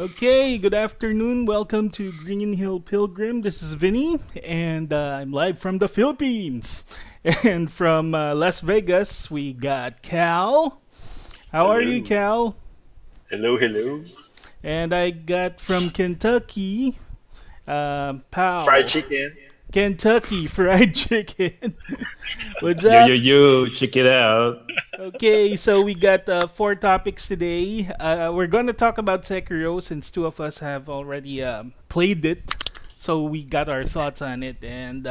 Okay, good afternoon. Welcome to Green Hill Pilgrim. This is Vinny, and I'm live from the Philippines. And from Las Vegas, we got Cal. How are you, Hello. Cal? Hello. And I got from Kentucky, Fried Pal. chicken. Kentucky Fried Chicken. What's Yo, yo, up? yo, check it out. Okay, so we got four topics today. We're going to talk about Sekiro since two of us have already played it. So we got our thoughts on it. And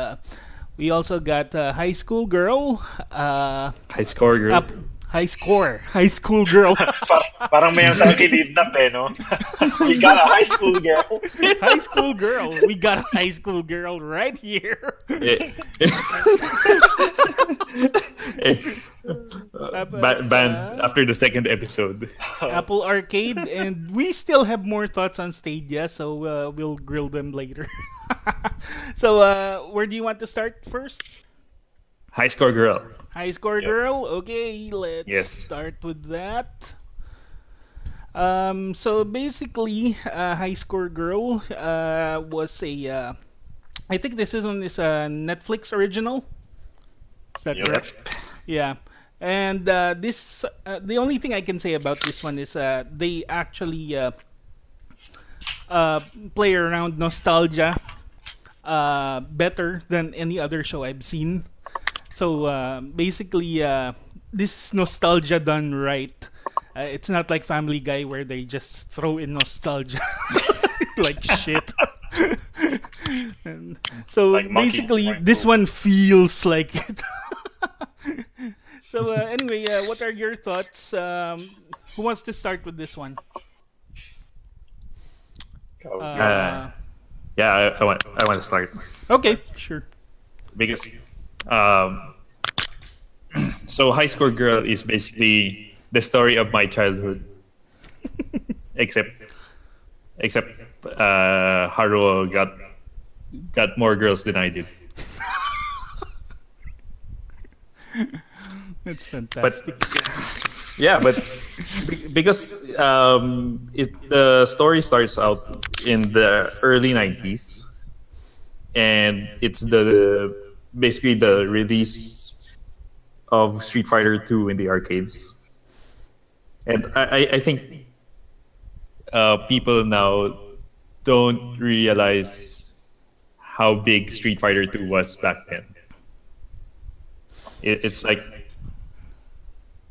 we also got High School Girl. High score, girl. Up, high Score. High School Girl. Parang may sa kinidnap no? We got a high school girl. High School Girl. We got a High School Girl right here. Eh, eh, Tapos, banned after the second episode. Apple Arcade. And we still have more thoughts on Stadia. So we'll grill them later. So where do you want to start first? High score, girl. High Score Yep. Girl. Okay, let's Yes. start with that. So basically, High Score Girl was a. I think this is on this Netflix original. Is that Yep. correct? Yeah. And this, the only thing I can say about this one is they actually play around nostalgia better than any other show I've seen. So basically, this is nostalgia done right. It's not like Family Guy where they just throw in nostalgia like shit. And so Like monkey basically, mind this poop. one feels like it. So anyway, what are your thoughts? Who wants to start with this one? Uh, Yeah, I want to start okay, sure. because so high score, girl is basically the story of my childhood, except Haruo got more girls than I did. That's But fantastic. yeah, but because the story starts out in the early 90s, and it's the basically the release of Street Fighter 2 in the arcades. And I think people now don't realize how big Street Fighter 2 was back then. It's like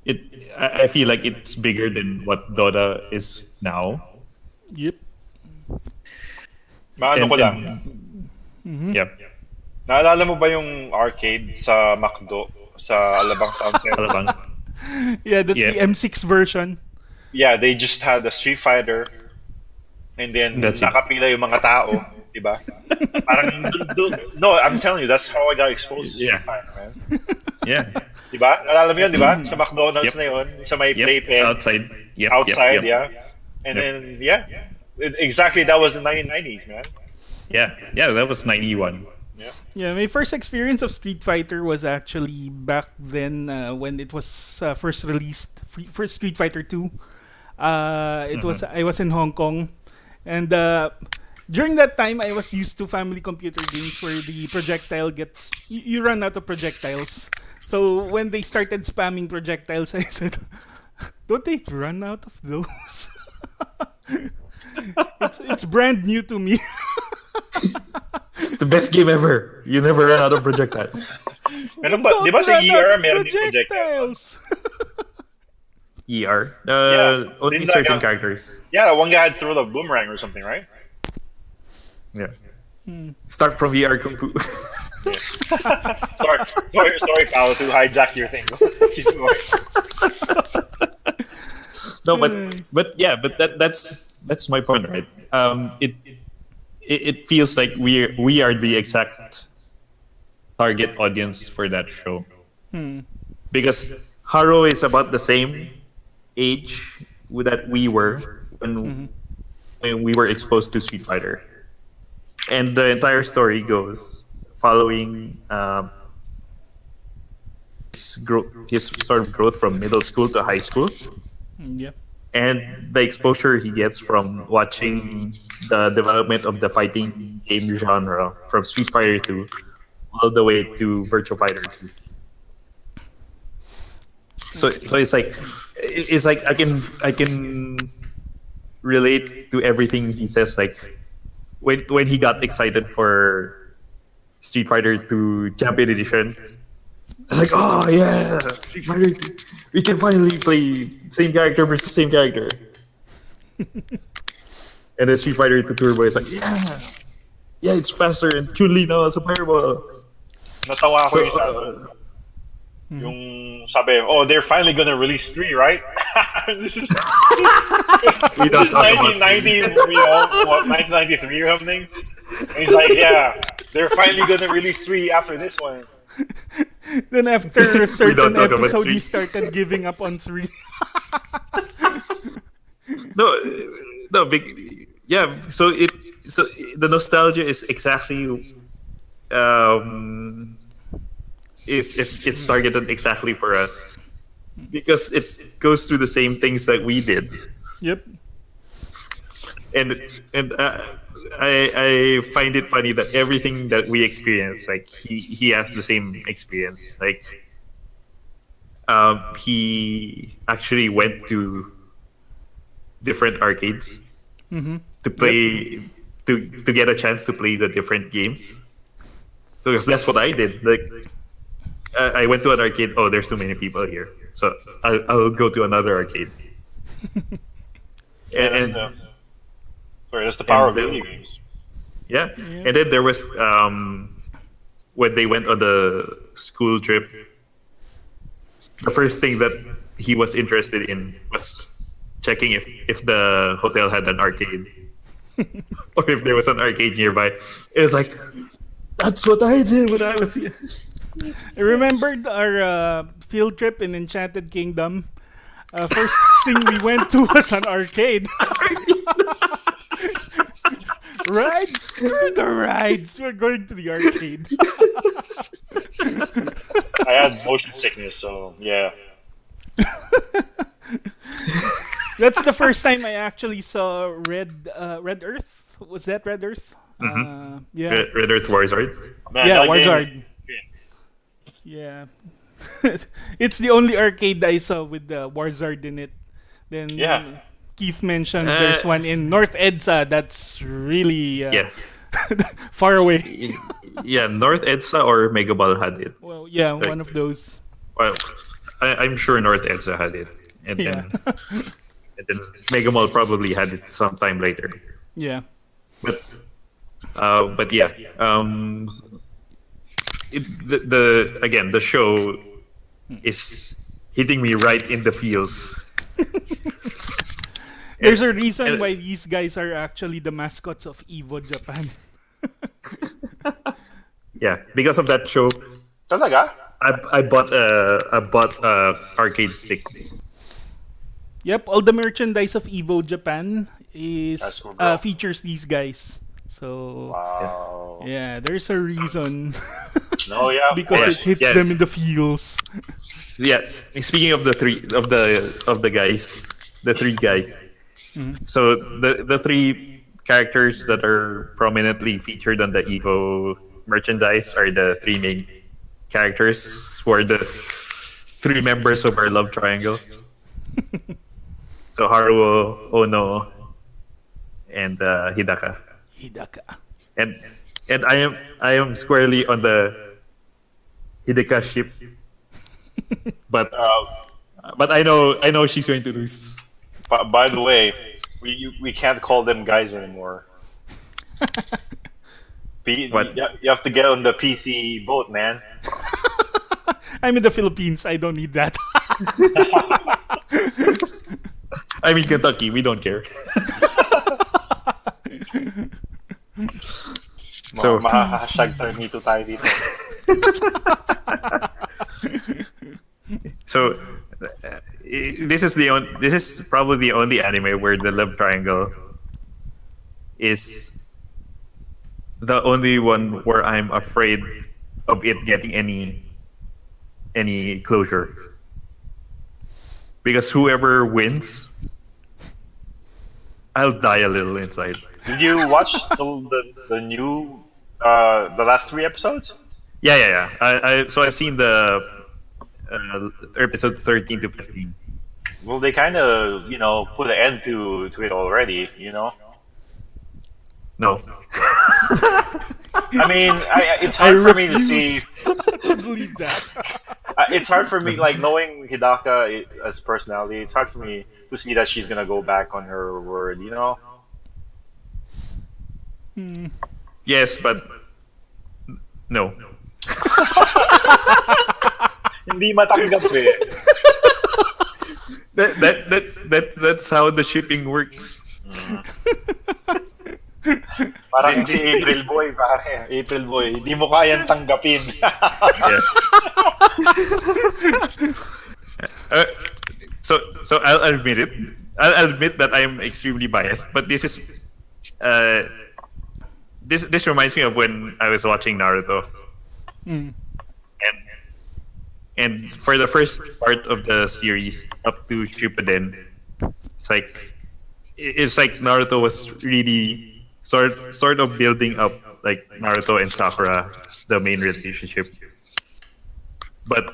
it. I feel like it's bigger than what Dota is now. Yep. Maano And, ko lang. yeah, Naalala mo ba yung arcade sa McDo sa Alabang Town Center? Alabang. Yeah, that's Yeah. the M6 version. Yeah, they just had a Street Fighter and then That's it. nakapila yung mga tao, di ba? Parang no, I'm telling you, that's how I got exposed to Street Yeah. Fighter, man. Yeah. Di ba? Naalala mo yun, di ba? Sa McDonald's Yep. na yun, sa may Yep. playpen. Outside. Yep. Outside, Yep. yeah. And Yep. then, yeah. Exactly, that was the 1990s, man. Yeah. Yeah. That was 91. Yeah. Yeah, my first experience of Street Fighter was actually back then when it was first released, first Street Fighter 2. It was I was in Hong Kong, and during that time I was used to family computer games where the projectile gets you run out of projectiles. So when they started spamming projectiles, I said, "Don't they run out of those?" It's brand new to me. It's the best game ever. You never run out of projectiles. Meron ba, di ba sa Don't run ER out of meron din projectile? projectiles. ER. Yeah. Only Didn't that certain count? characters. Yeah, one guy had throw the boomerang or something, right? Yeah. Start from ER Kung Fu. Sorry, Paolo, to hijack your thing. Keep going. No, but yeah, but that's my point, right? It feels like we are the exact target audience for that show because Haro is about the same age that we were when we were exposed to Street Fighter, and the entire story goes following his sort of growth from middle school to high school. Yeah. and the exposure he gets from watching the development of the fighting game genre from Street Fighter 2 all the way to Virtua Fighter 2. So it's like I can relate to everything he says. Like when he got excited for Street Fighter 2 Champion Edition, like, oh yeah, Street Fighter 2. We can finally play same character versus same character. And then Street Fighter 2 Turbo is like, yeah, it's faster and Chun-Li now as a fireball. Natawa ako So, yung sabi, oh, they're finally gonna release 3, right? This is we don't talk about 1990, what, 1993 or something? And he's like, yeah, they're finally gonna release 3 after this one. Then after a certain talk about episode, three. he started giving up on 3. no, no, yeah. So the nostalgia is exactly it's targeted exactly for us because it goes through the same things that we did, Yep. and I find it funny that everything that we experience, like he has the same experience. Like he actually went to different arcades to play to get a chance to play the different games. So that's what I did. Like I went to an arcade. Oh, there's too many people here, so I'll go to another arcade. and Sorry, that's the power of and video games. Yeah. And then there was when they went on the school trip, the first thing that he was interested in was checking if the hotel had an arcade or if there was an arcade nearby. It was like, that's what I did when I was here. I remembered our field trip in Enchanted Kingdom. First thing we went to was an arcade. Rides? Screw the rides. We're going to the arcade. I had motion sickness, so yeah. That's the first time I actually saw Red Earth. Was that Red Earth? Yeah. Red Earth Warzard. Man, Yeah, that game Warzard. Yeah. It's the only arcade I saw with the Warzard in it. Then Yeah. Keith mentioned there's one in North Edsa that's really Yeah. far away. Yeah, North Edsa or Mega Ball had it. Well, yeah, one of those. Well, I'm sure North Edsa had it. And Yeah. then Mega Mall probably had it sometime later. Yeah. But yeah, the show is hitting me right in the feels. There's a reason why these guys are actually the mascots of Evo Japan. Yeah, because of that show, Talaga? I bought a arcade stick. Yep, all the merchandise of Evo Japan is That's cool, bro. features these guys. So Wow. yeah, there's a reason No, yeah. of because course. it hits Yes. them in the feels. Yeah, speaking of the three guys. So the three characters that are prominently featured on the Evo merchandise are the three main characters who are the three members of our love triangle. So Haruo, Ono, and Hidaka. Hidaka. And I am squarely on the Hidaka ship. But I know she's going to lose. By the way, we can't call them guys anymore. What? You have to get on the PC boat, man. I'm in the Philippines. I don't need that. I mean Kentucky, we don't care. So Hashtag Tornito tayo dito. So this is probably the only anime where the love triangle is the only one where I'm afraid of it getting any closure. Because whoever wins I'll die a little inside. Did you watch the new the last three episodes? Yeah, yeah, yeah. So I've seen the episode 13 to 15. Well, they kind of put an end to it already. No. I mean, it's I hard for me to see. refuse to believe that. It's hard for me, like knowing Hidaka as personality. It's hard for me to see that she's gonna go back on her word. Yes, but no. Hindi matanggap eh. That's how the shipping works. Parang si April Boy, pare. April Boy, hindi mo kayang tanggapin. Yeah. Uh, so I'll admit it. I'll admit that I'm extremely biased, but this reminds me of when I was watching Naruto, Mm. and for the first part of the series up to Shippuden, it's like Naruto was really sort of building up like Naruto and Sakura as the main relationship, but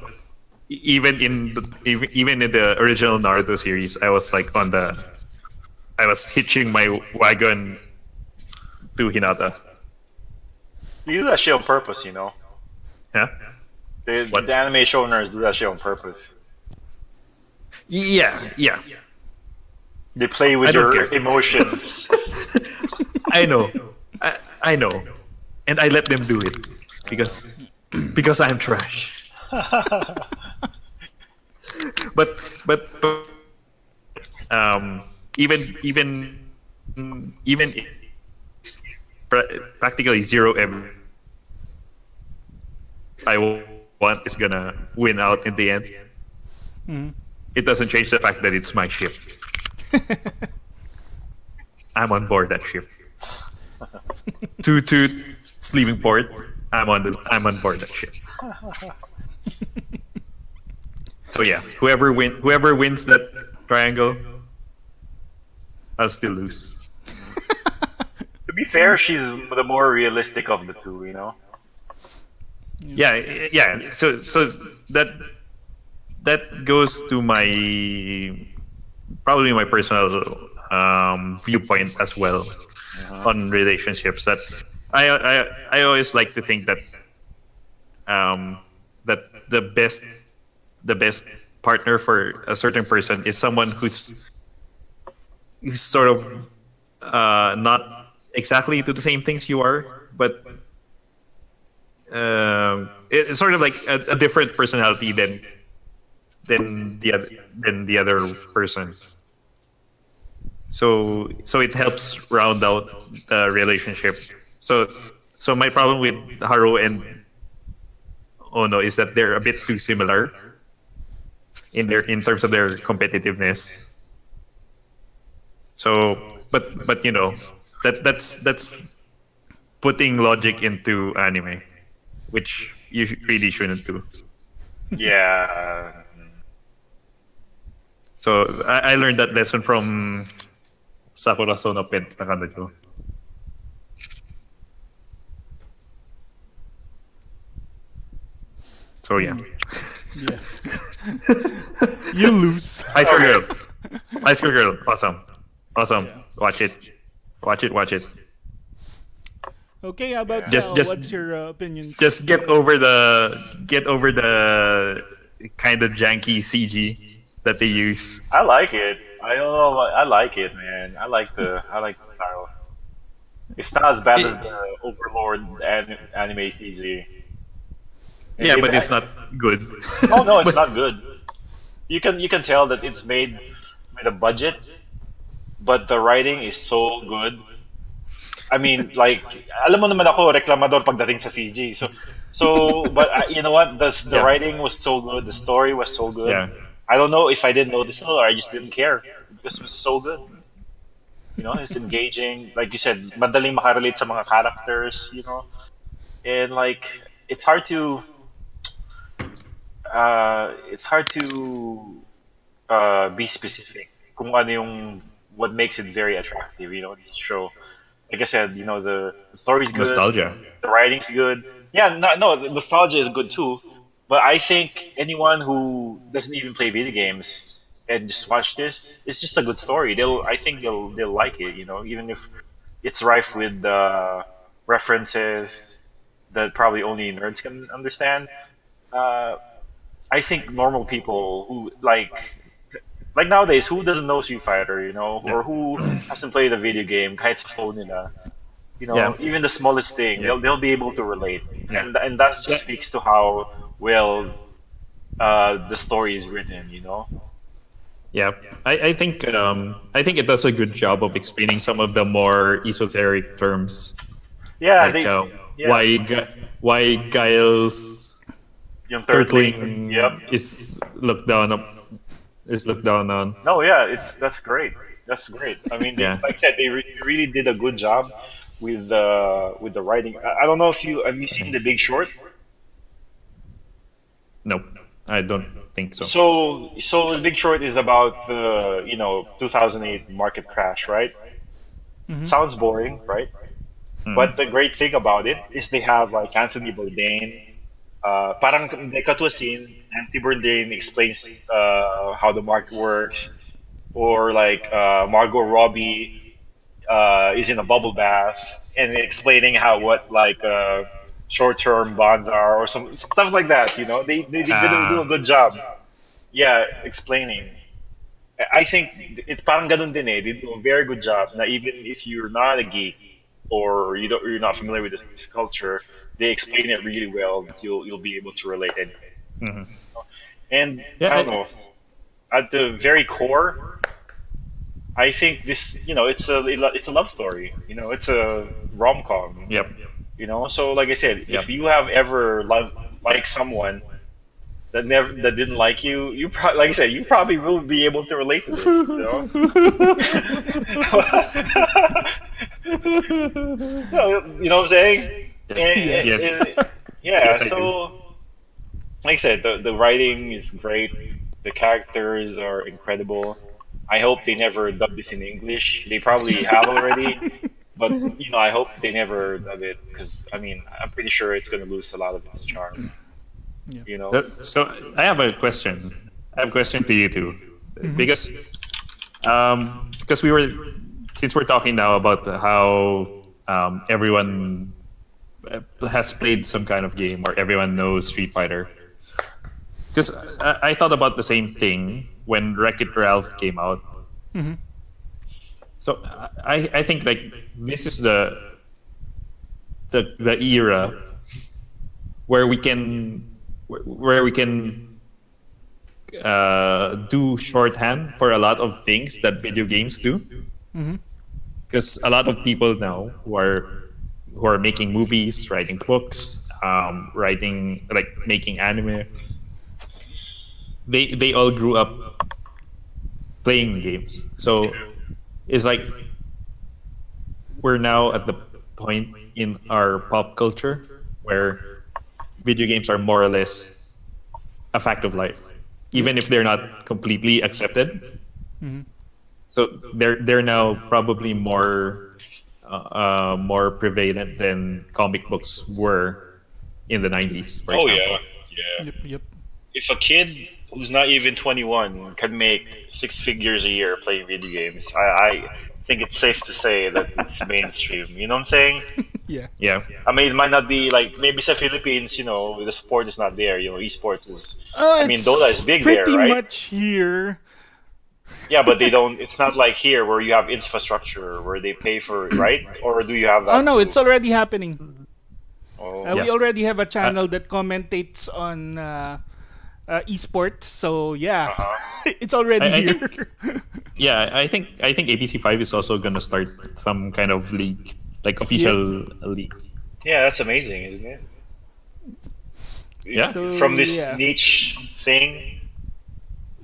even in the original Naruto series, I was like I was hitching my wagon to Hinata. You do that shit on purpose. Yeah. What? The anime showrunners do that shit on purpose. Yeah, yeah. They play I with don't your care. emotions. I know. I know. And I let them do it because I'm trash. but even practically zero ever I want is gonna win out in the end. Mm. It doesn't change the fact that it's my ship. I'm on board that ship. Toot sleeping port. I'm on board that ship. So yeah, whoever wins that triangle, I'll still lose. To be fair, she's the more realistic of the two. Yeah, yeah. So that goes to probably my personal viewpoint as well on relationships. That I always like to think that that the best partner for a certain person is someone who's sort of not exactly into the same things you are, but it's sort of like a different personality than the other person. So it helps round out the relationship. So my problem with Haru and Ono is that they're a bit too similar in terms of their competitiveness. So but that's putting logic into anime, which you really shouldn't do. Yeah. So I learned that lesson from Sakura Sono Pet Nakanojo. So yeah. Yeah. You lose. High School Girl. High School Girl. Awesome. Watch it. Watch it. Okay, how about Just- Cal? just- What's your opinions? Just get over the kind of janky CG that they use. I like it. I don't know. I like it, man. I like the style. It's not as bad as the Overlord anime CG. And Yeah, they- but it's not good. Oh no, it's not good. You can tell that it's made with a budget, but the writing is so good. I mean, like, alam mo naman ako, reklamador pagdating sa CG. But you know what? The Yeah. writing was so good. The story was so good. Yeah. I don't know if I didn't notice it or I just didn't care because it was so good. It's engaging. Like you said, madaling makarelate sa mga characters. And like, it's hard to be specific kung ano yung what makes it very attractive. This show. Like I said, the story's good, Nostalgia. the writing's good. Yeah, no, the nostalgia is good too. But I think anyone who doesn't even play video games and just watch this, it's just a good story. I think they'll like it. Even if it's rife with references that probably only nerds can understand. Uh, I think normal people who like nowadays, who doesn't know Street Fighter, Yeah. or who hasn't played a video game, kahit sa phone nila, Yeah. even the smallest thing, Yeah. they'll be able to relate, Yeah. and that just Yeah. speaks to how well the story is written. Yeah, I think it does a good job of explaining some of the more esoteric terms, Yeah, like yeah, why Giles yung turtling, yep. turtling is looked down on. No, yeah, that's great. That's great. I mean, Yeah. like I said, they really did a good job with the writing. I don't know if you have you seen The Big Short. Nope, I don't think so. So The Big Short is about the 2008 market crash, right? Sounds boring, right? But the great thing about it is they have like Anthony Bourdain. Parang may katua scene, Anthony Bourdain explains how the market works, or like Margot Robbie is in a bubble bath and explaining how what like short-term bonds are, or some stuff like that. They do a good job. Yeah, explaining. I think it's parang ganun din eh. They do a very good job. Na even if you're not a geek or you're not familiar with this culture, they explain it really well. That you'll be able to relate anyway. Mhm. And Yeah, I don't know. At the very core, I think this it's a love story. It's a rom com. Yep. So like I said, Yep. if you have ever like someone that didn't like you, like I said, you probably will be able to relate to this. You know what I'm saying? Yes. Yeah. Yes, I do. So like I said, the writing is great. The characters are incredible. I hope they never dub this in English. They probably have already, but I hope they never dub it because I mean, I'm pretty sure it's gonna lose a lot of its charm. Yeah. So I have a question. I have a question to you too, because we were since we're talking now about how everyone has played some kind of game or everyone knows Street Fighter. Because I thought about the same thing when Wreck-It Ralph came out. So I think like this is the era where we can do shorthand for a lot of things that video games do. Because a lot of people now who are making movies, writing books, writing like making anime, they all grew up playing games. So it's like we're now at the point in our pop culture where video games are more or less a fact of life, even if they're not completely accepted. So they're now probably more prevalent than comic books were in the 90s, for Oh example. yeah. Yep. Yep. If a kid who's not even 21 can make 6 figures a year playing video games, I think it's safe to say that it's mainstream. You know what I'm saying? Yeah. Yeah. I mean, it might not be like maybe sa Philippines, the support is not there. Esports is. I mean, Dota is big there, pretty right? much here. Yeah, but they don't. It's not like here where you have infrastructure where they pay for it, right? Or do you have that? Oh no, too? it's already happening. Oh. We already have a channel that commentates on esports. So yeah, it's already I here. think- Yeah, I think APC5 is also gonna start some kind of league, like official league. Yeah, that's amazing, isn't it? Yeah. So, From this yeah. niche thing,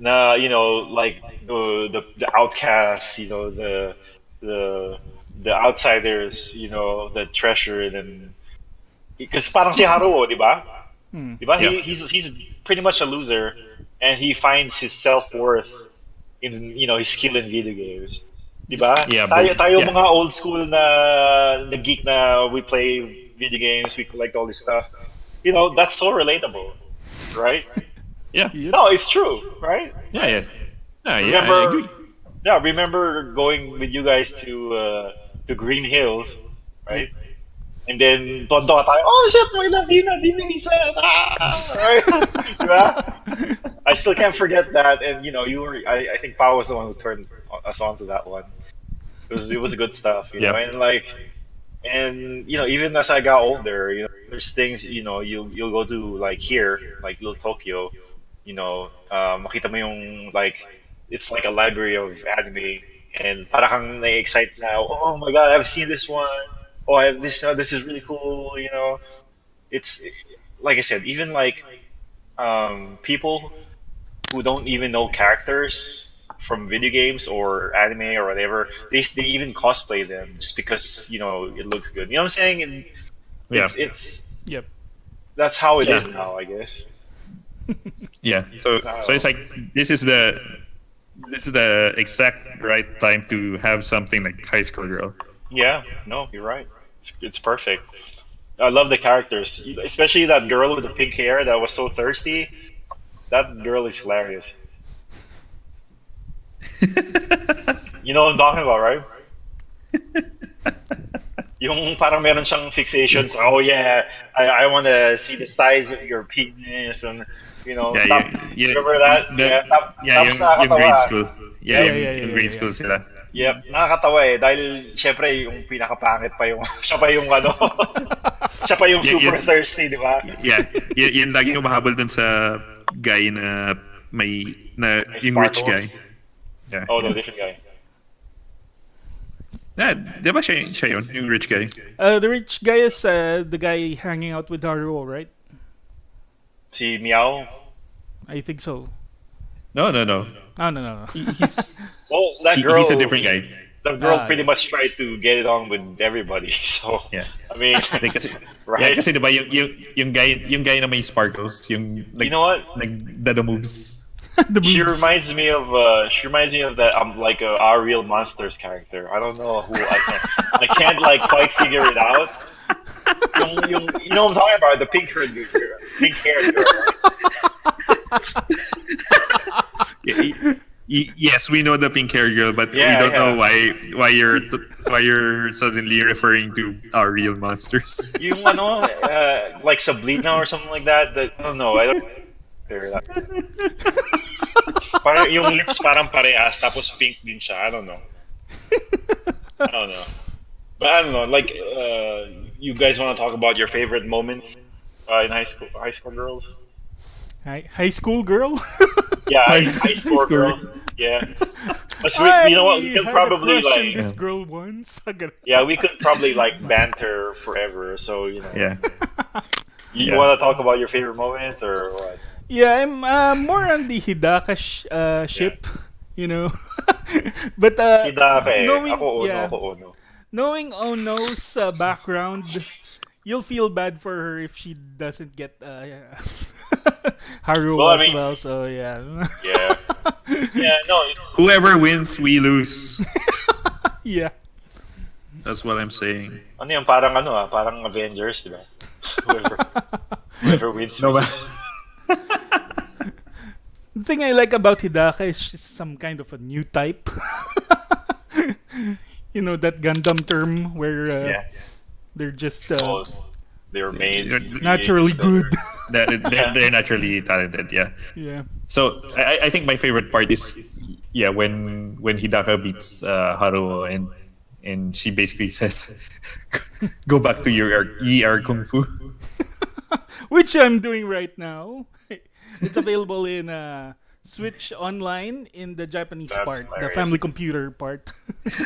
like the outcasts, the outsiders, the treasured, and because parang si Haruo, di ba? Di ba? Yeah. He's pretty much a loser, and he finds his self worth in his skill in video games. Diba? Yeah, Tayo yeah, mga old school na geek na we play video games, we collect all this stuff. That's so relatable, right? yeah, Yep. No, it's true, right? yeah, yeah. Yeah, I Remember, agree. yeah, remember going with you guys to Green Hills, Yep. right? And then tonto ka tayo, oh shit, may Ladina, di minsan, right? Diba? I still can't forget that, and I think Pao was the one who turned us on to that one. It was good stuff, Yeah, and even as I got older, there's things, you'll go to like here, like Little Tokyo, makita mo yung like it's like a library of anime, and para kang na-excite now. Oh my god, I've seen this one. Oh, I have this. This is really cool. It's like I said, even like people who don't even know characters from video games or anime or whatever, they even cosplay them just because it looks good. You know what I'm saying? And yeah, it's Yep. that's how it is yeah, now, I guess. yeah. So it's like this is the exact right time to have something like High School Girl. Yeah, no, you're right. It's perfect. I love the characters, especially that girl with the pink hair that was so thirsty. That girl is hilarious. You know what I'm talking about, right? Yung parang meron siyang fixation sa, oh yeah, I want to see the size of your penis and Yeah, remember that? Yeah, tapos yung nakakatawa. grade school. Yeah, Yeah, yeah, yeah, yung yeah, grade yeah. school sila. Yep, nakakatawa dahil syempre yung pinakapangit pa yung siya pa yung siya pa yung super thirsty, di ba? Yeah, yun laging umahabol dun sa guy na yung rich guy. Sparkles. Yeah. Oh, no, different guy. Di ba siya yun, yung rich guy? The rich guy is the guy hanging out with Haruo, right? Si Meow. I think so. No. Oh, no, no, no. He's Oh, that girl. he's a different guy. The girl pretty Yeah. much tried to get it on with everybody. So, Yeah. I mean, Like, kasi, right? yeah, kasi diba yung guy na may sparkles, yung like, You know what? nagdado moves. The She moves. reminds me of that like Our Real Monsters character. I don't know who I can't like quite figure it out. You know what I'm talking about? The pink hair girl. Yes, we know the pink hair girl, but Yeah, we don't yeah. know why you're suddenly referring to Our Real Monsters. Yung like Sablina or something like that. I don't know. I don't. Parang yung lips parang parehas tapos pink din siya. I don't know. But I don't know. Like, you guys want to talk about your favorite moments in high school girls? High school girl? Yeah, high school girls. Yeah. But you know what? We could had a probably crush on like, this girl once. yeah, we could probably like banter forever. So Yeah. you Yeah. want to talk about your favorite moments or what? Yeah, I'm more on the Hidaka ship, you know. But Hidaka. knowing Ako Ono. knowing Ono's background, you'll feel bad for her if she doesn't get Haru Well, I as mean- well. So yeah, Yeah. Yeah. No. Whoever wins, we lose. yeah. That's what I'm saying. Ano yung parang parang Avengers, di ba? Whoever wins. No, but The thing I like about Hidaka is she's some kind of a new type. You know that Gundam term where Yeah. they're just Oh, they were made naturally good. they're naturally talented. Yeah. Yeah. So I think my favorite part is when Hidaka beats Haruo and she basically says, "Go back to your ER kung fu." Which I'm doing right now. It's available in Switch Online in the Japanese That's part, the hilarious. family computer part.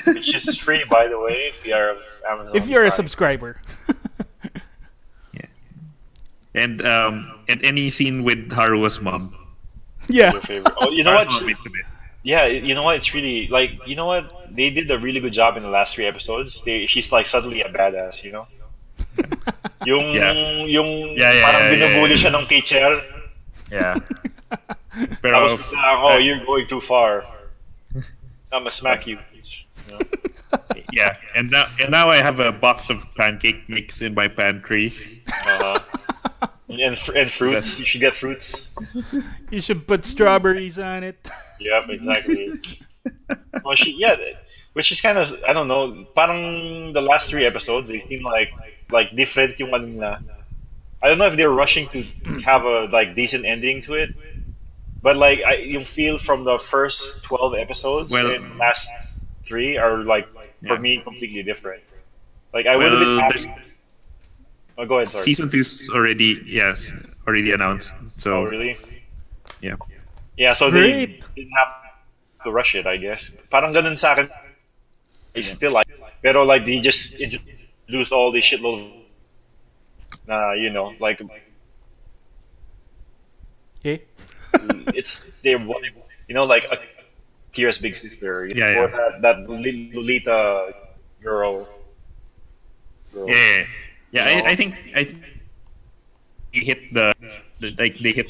which is free, by the way, if you are Amazon If you're a Prime. subscriber. And any scene with Haruo's mom. Yeah. Your favorite. Oh, you know what? Haruo's mom is the best. Yeah, you know what? It's really like they did a really good job in the last 3 episodes. She's like suddenly a badass, you know. Yung Yeah. yung Yeah, parang yeah, binubuli yeah. siya ng teacher. Yeah. Pero Tapos biglang, oh, you're going too far. I'ma smack you. You know? Yeah, and now I have a box of pancake mix in my pantry. Uh, and fruits. That's You should get fruits. You should put strawberries on it. Yep, exactly. Well, which is kind of I don't know. Parang the last three episodes, they seem like different yung ano nila. I don't know if they're rushing to have a like decent ending to it, but like you feel from the first 12 episodes well, and last three are like for yeah. me completely different. Like I would have been Well, happy. there's Oh, go ahead. Sorry. season two's already announced. Oh, So really? yeah. Yeah. So they Great. didn't have to rush it, I guess. Parang ganun sa akin. I still like, pero like they just introduce all the shitload of, like Okay. it's they like Kira's big sister, Yeah, or yeah. that Lolita girl, girl, Yeah. you know. I think they hit like they hit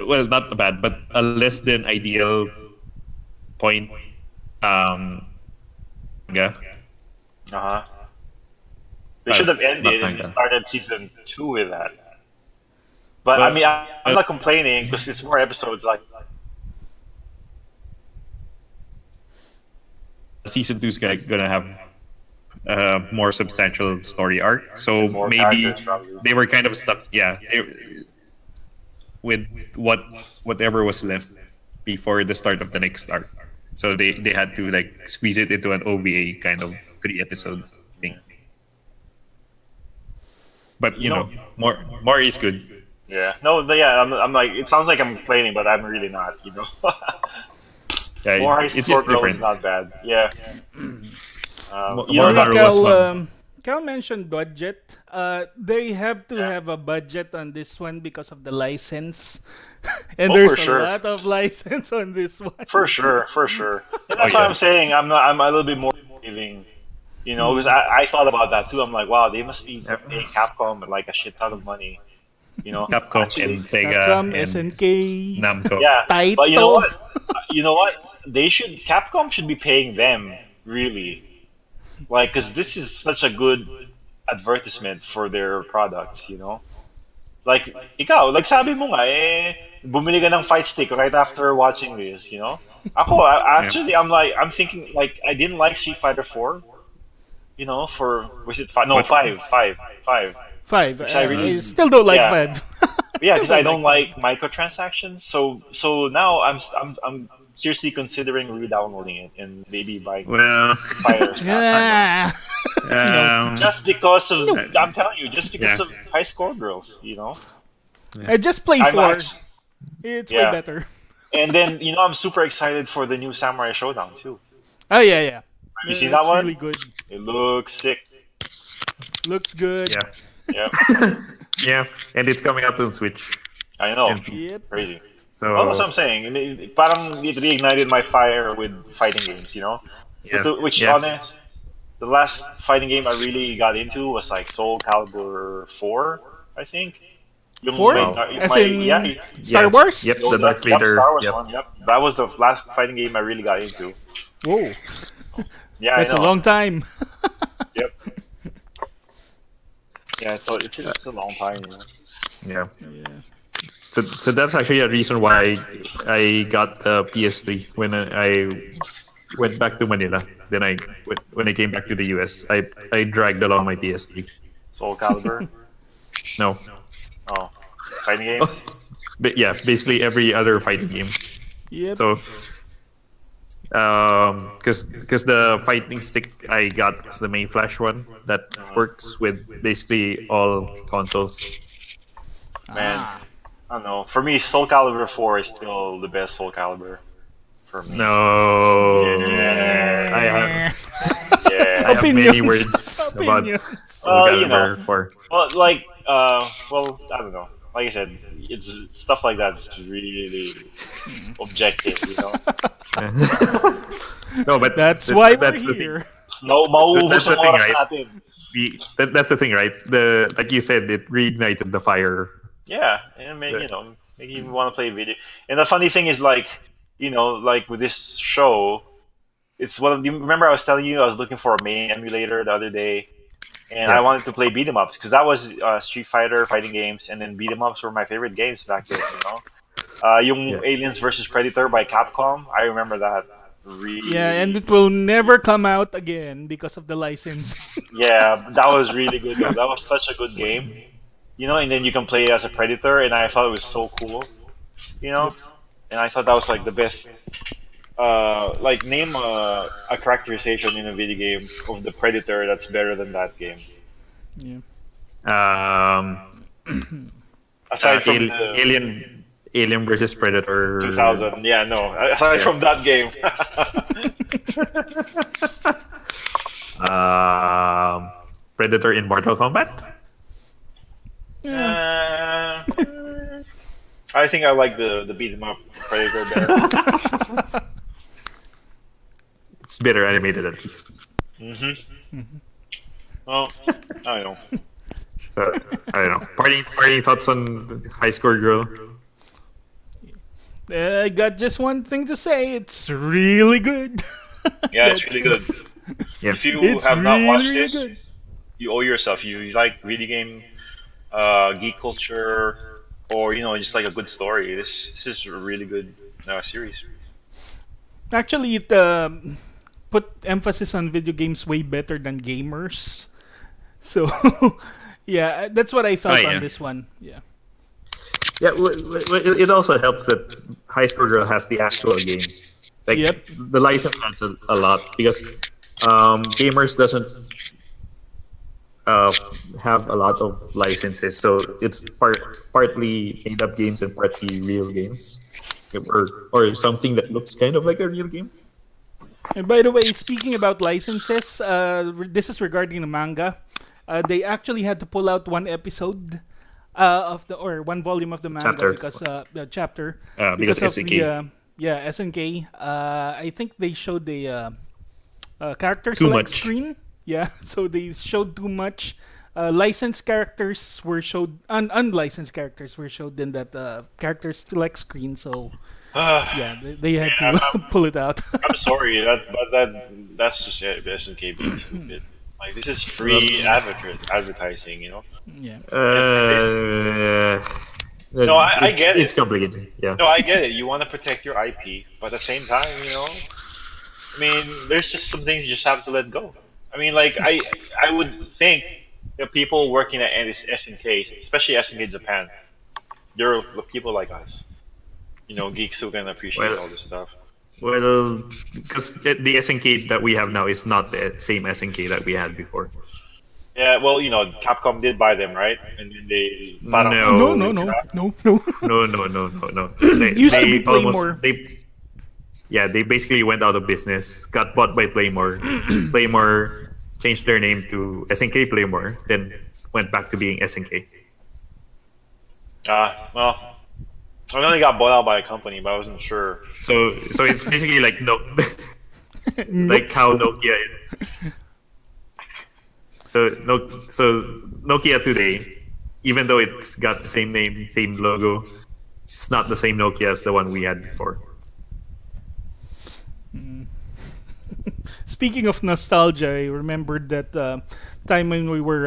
well, not bad, but a less than ideal point. Yeah, Uh-huh. They should have not ended and manga. started season two with that. But I Well, mean, I'm not complaining because it's more episodes. Like, season two's gonna have a more substantial story arc. So and more maybe characters probably. they were kind of stuck. Yeah, with whatever was left before the start of the next arc. So they had to like squeeze it into an OVA kind of 3 episode thing. But you know, more is good. Yeah. No. Yeah. I'm like. It sounds like I'm complaining, but I'm really not. Yeah, More high it's score just girl is different. not bad. Yeah. You More know Like that. Haru was fun. Cal mentioned budget. They have to have a budget on this one because of the license, and Oh, there's for a sure. lot of license on this one. For sure. For sure. And Oh that's why yeah. I'm saying I'm not. I'm a little bit more giving. Because I thought about that too. I'm like, wow, they must be paying Capcom like a shit ton of money. Capcom Actually, and Sega Capcom, and SNK, Namco. yeah. But you know Taito. what? You know what? Capcom should be paying them really, like, because this is such a good advertisement for their products. Like ikaw, like sabi mo nga, bumili ka ng fight stick right after watching this. Ako, Yeah. actually, I'm thinking like I didn't like Street Fighter 4. For was it five? No, What? five. Five. Which I I really, still don't like yeah, five. yeah, Still because I don't don't like microtransactions. So now I'm seriously considering re-downloading it and maybe buying Well, Fire's Yeah. just because of No. I'm telling you, just because Yeah. of high score girls. I just play I'm four. actually, It's way yeah, better. and then I'm super excited for the new Samurai Showdown too. Oh yeah. You seen It's that one? really good. It looks sick. Looks good. yeah, Yep, yeah, and it's coming out on Switch. I know. And Yep. Crazy. So Well, that's what I'm saying. Parang it reignited my fire with fighting games. yeah, Which, yeah, honest, the last fighting game I really got into was like Soul Calibur 4, I think. Four? As in yeah, Star yeah. Wars? Yep, the Darth Yep, Vader. Star Wars Yep. one. Yep, that was the last fighting game I really got into. Whoa. Yeah, That's I a know. long time. Yep. Yeah, it's a long time. Yeah. Yeah. So that's actually a reason why I got the PS3 when I went back to Manila. Then when I came back to the US, I dragged along my PS3. Soul Calibur. No, Oh, fighting games. but yeah, basically every other fighting game. Yep. So, because the fighting stick I got is the main flash one that works with basically all consoles. Man, Ah. I don't know. For me, Soul Calibur 4 is still the best Soul Calibur. For me. No, Yeah. I have Yeah. I have many Opinions. words about Opinions. Soul Well, Calibur 4. Well, I don't know. Like I said, it's stuff like that's really objective. No, but That's why we're that's the thing. here. Mauubos That's the ang thing, oras right? natin. That's the thing, right? Like you said, it reignited the fire. Yeah, and make you want to play video. And the funny thing is, like with this show, It's one of the. Remember, I was telling you I was looking for a main emulator the other day, and I Yeah. wanted to play beat 'em ups because that was Street Fighter fighting games, and then beat 'em ups were my favorite games back then. Yeah. Yung Aliens versus Predator by Capcom. I remember that Yeah, and really. it will never come out again because of the license. Yeah, that was really good though. That was such a good game. And then you can play as a Predator, and I thought it was so cool. You Yep. know, and I thought that was like the best. Like name a characterization in a video game of the Predator that's better than that game. Yeah. Um, Aside from the Alien versus Predator. 2000, yeah, no. Aside Yeah. from that game, Um, Predator in Mortal Kombat. Yeah. uh, I think I like the beat 'em up Predator better. It's better animated at least. Well, I don't know. So I don't know. Party thoughts on High Score Girl? I got just one thing to say. It's really good. Yeah, it's That's really good. Yeah. If you It's have not really, watched really this, good. you owe yourself. You like video game, geek culture, or just like a good story. This is a really good series. Actually, it put emphasis on video games way better than gamers. So, yeah, that's what I felt Oh, yeah. on this one. Yeah. Yeah, it also helps that High Score Girl has the actual games. Like Yep. the license adds a lot because gamers doesn't have a lot of licenses, so it's partly made up games and partly real games, or something that looks kind of like a real game. And by the way, speaking about licenses, this is regarding the manga. They actually had to pull out one episode of the or one volume of the manga Chapter. because the chapter Because of SNK. the yeah SNK. I think they showed the character Too select much. screen. Yeah, so they showed too much. Licensed characters were showed, unlicensed characters were showed in that character select screen. So yeah, they had Yeah, to pull it out. I'm sorry that's just it. SNK being stupid. Like this is free advertising. Yeah. No, I get It's it. complicated. Yeah. No, I get it. You want to protect your IP, but at the same time, I mean, there's just some things you just have to let go. I mean, like I would think that people working at SNK, especially SNK Japan, they're people like us. Geeks who can appreciate Well- all this stuff. Well, because the SNK that we have now is not the same SNK that we had before. Yeah, well, Capcom did buy them, right? And then they parang- No. No, no, no, no, no. No. Used to be they almost- Playmore. they basically went out of business, got bought by Playmore. Playmore changed their name to SNK Playmore, then went back to being SNK. Well, I only got bought out by a company, but I wasn't sure. So it's basically like like how Nokia is. So Nokia today, even though it's got the same name, same logo, it's not the same Nokia as the one we had before. Speaking of nostalgia, I remembered that time when we were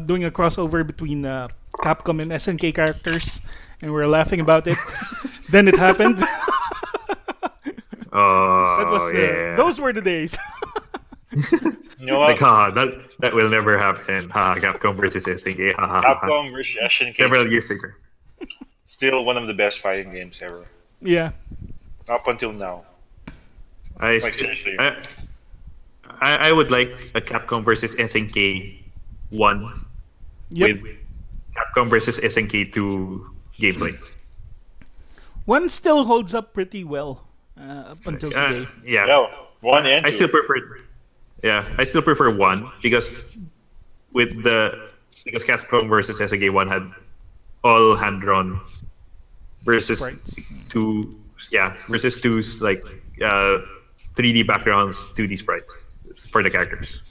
doing a crossover between Capcom and SNK characters, and we were laughing about it. Then it happened. Oh, That was yeah. those were the days. You know what? Like, that will never happen. Capcom versus SNK. Capcom versus SNK, Several years ago. still one of the best fighting games ever, Yeah. up until now. I, Like, st- seriously. I would like a Capcom versus SNK 1 Yep. with Capcom versus SNK 2 gameplay. One still holds up pretty well up until today. Yeah, Yeah, one and I two. still prefer. Yeah, I still prefer 1 because because Capcom versus SNK 1 had all hand drawn versus Sprites. 2. Yeah, versus 2's like 3D backgrounds, 2D sprites for the characters.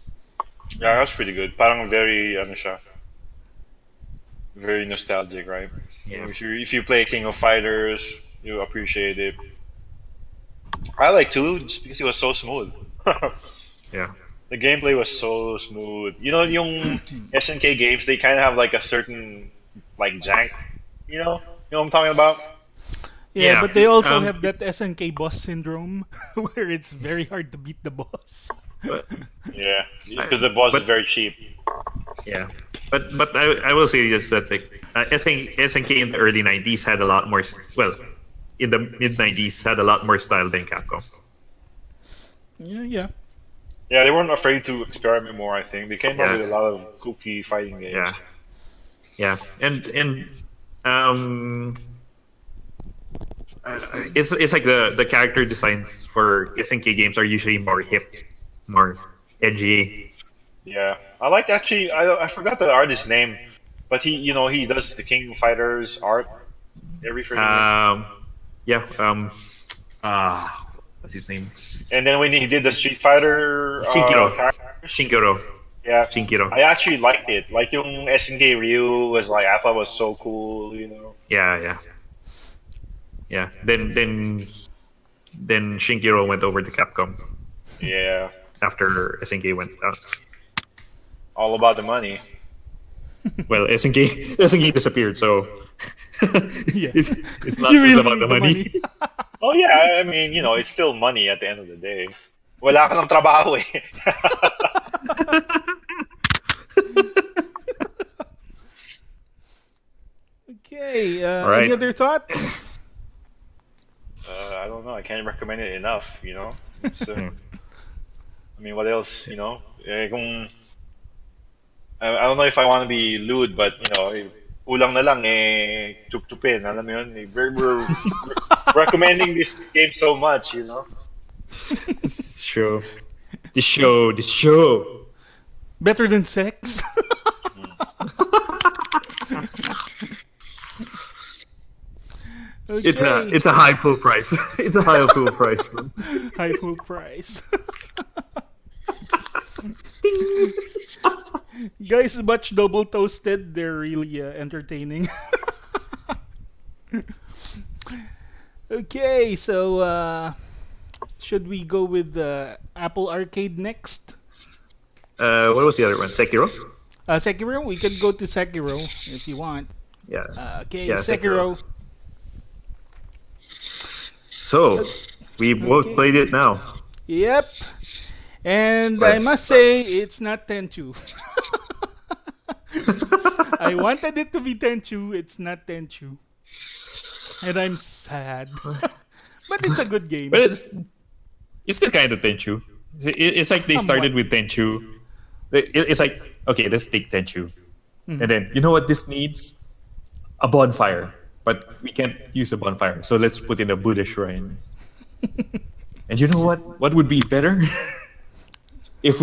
Yeah, that's pretty good. Parang very, ano siya, very nostalgic, right? Yeah. If you play King of Fighters, you appreciate it. I like 2 just because it was so smooth. Yeah. The gameplay was so smooth. You know, yung SNK games, they kind of have like a certain like jank. You know what I'm talking about? Yeah, Yeah. but they also have that It's- SNK boss syndrome, where it's very hard to beat the boss. but, Yeah, because the boss is but very cheap. yeah. But I will say just that like SNK in the early '90s had a lot more. Well, in the mid '90s had a lot more style than Capcom. Yeah, yeah. Yeah, they weren't afraid to experiment more. I think they came up Yeah. with a lot of kooky fighting games. Yeah. Yeah. And um it's like the character designs for SNK games are usually more hip, more edgy. Yeah, I like actually. I forgot the artist's name, but he does the King of Fighters art every freaking game. Yeah. What's his name? And then when he did the Street Fighter Shinkiro. characters, Shinkiro. yeah, Shinkiro. I actually liked it. Like yung SNK Ryu was like I thought was so cool. Yeah. Yeah. Then Shinkiro went over to Capcom Yeah, after SNK went out. all about the money. Well, SNK disappeared, so Yeah. it's not You just really about need the money. Oh yeah, I mean it's still money at the end of the day. Wala ka ng trabaho eh. Okay. All right. Any other thoughts? I don't know. I can't recommend it enough. It's, I mean, what else? I don't know if I want to be lewd, but kulang na lang chup-chupin. Alam mo yun? We're recommending this game so much. This show. This show. Better than sex? Okay. It's a high full price. It's a high full price. High full price. Guys, much double toasted. They're really entertaining. Okay, so should we go with Apple Arcade next? What was the other one? Sekiro. Sekiro. We can go to Sekiro if you want. Yeah. Okay, Yeah, Sekiro. So we both Okay. played it now. Yep. And Well, I must say, it's not Tenchu. I wanted it to be Tenchu. It's not Tenchu. And I'm sad. But it's a good game. But it's still kind of Tenchu. It's like they started with Tenchu. It's like, okay, let's take Tenchu. And then, you know what this needs? A bonfire. But we can't use a bonfire. So let's put in a Buddha shrine. And you know what? What would be better? If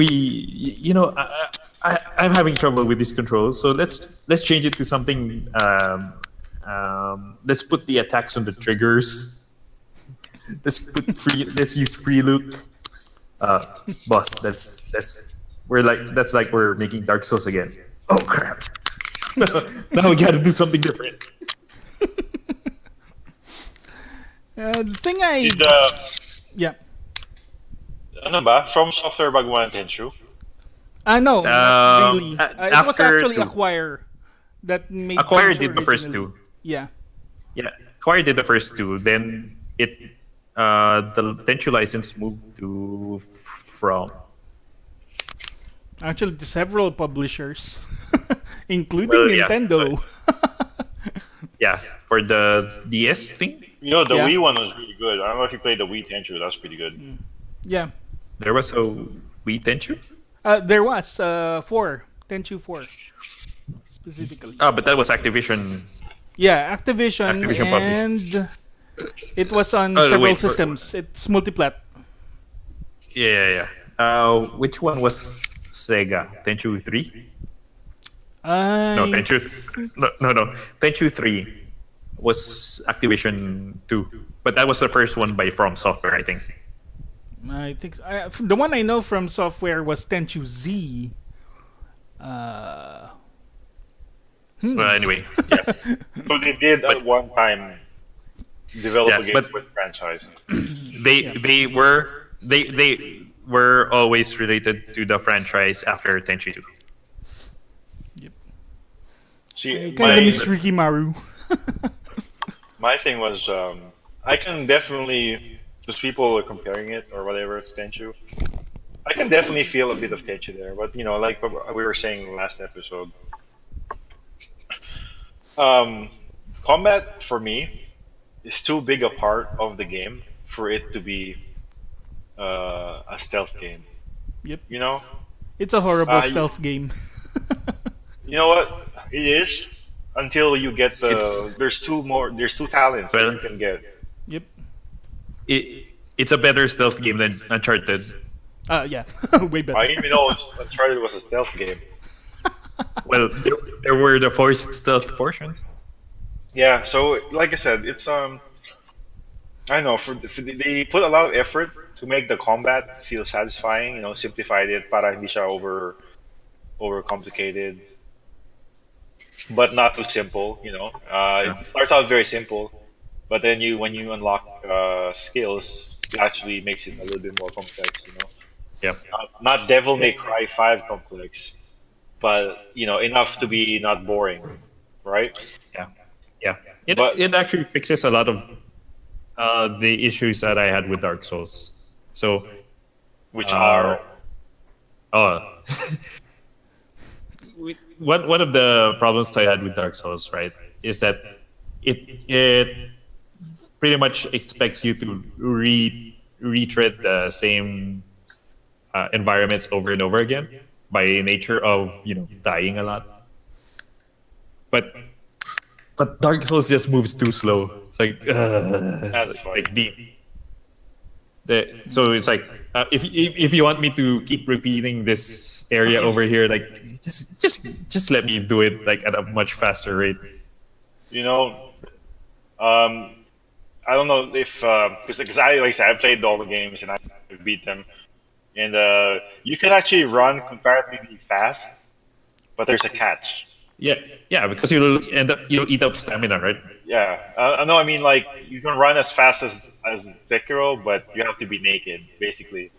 I'm having trouble with these controls. So let's change it to something. Let's put the attacks on the triggers. Let's use free loot. Boss, that's like we're making Dark Souls again. Oh crap! Now we gotta do something different. The thing I... Did Yeah. ano ba? From Software ba gumawa ng Tenchu? No, not really. It was after actually two. Acquire that made Acquire Tenchu did the first originally. two. Yeah. Yeah, Acquire did the first two. Then the Tenchu license moved to From. Actually, to several publishers, including Well, yeah, Nintendo. Yeah, for the DS thing, The Yeah. Wii one was really good. I don't know if you played the Wii Tenchu. That was pretty good. Yeah. there was a Wii Tenchu. There was 4. Tenchu 4. Specifically. Oh, but that was Activision. Yeah, Activision Activision published. and it was on Oh, several wait, for- systems. It's multiplat. Yeah. Which one was Sega? Tenchu 3? No, Tenchu. No. Tenchu 3 was Activision 2, but that was the first one by From Software, I think. I think the one I know from software was Tenchu Z. Well, anyway, yeah. So they did at one time develop Yeah, a game but- with franchise. they Yeah. they were always related to the franchise after Tenchi 2. Yep. See, I kind of my miss Ricky Maru. my thing was, I can definitely, because people are comparing it or whatever to Tenchu, I can definitely feel a bit of Tenchu there. But like what we were saying last episode, um, combat for me is too big a part of the game for it to be a stealth game. Yep. You know, It's a horrible you, stealth game. you know what it is until you get It's there's two talents that well, you can get. Yep. it's a better stealth game than Uncharted. Yeah. Way I better. didn't even know Uncharted was a stealth game. Well, there were the forced stealth portions. Yeah, so like I said, it's I don't know they put a lot of effort to make the combat feel satisfying. Simplified it para hindi siya over complicated, but not too simple. Yeah. It starts out very simple, but then when you unlock skills, it actually makes it a little bit more complex. Yeah. Not Devil May Cry 5 complex, but enough to be not boring, right? Yeah. Yeah. But It actually fixes a lot of the issues that I had with Dark Souls. So, which uh, are oh, one of the problems I had with Dark Souls, right, is that it pretty much expects you to retread the same environments over and over again by nature of dying a lot. But Dark Souls just moves too slow. It's like that's fine. like so it's like if you want me to keep repeating this area over here, like just let me do it like at a much faster rate. You know, I don't know if because I like I said, I played all the games and I beat them, and you can actually run comparatively fast, but there's a catch. Yeah, yeah, because you'll eat up stamina, right? Yeah, no, I mean like you can run as fast as Sekiro, but you have to be naked, basically.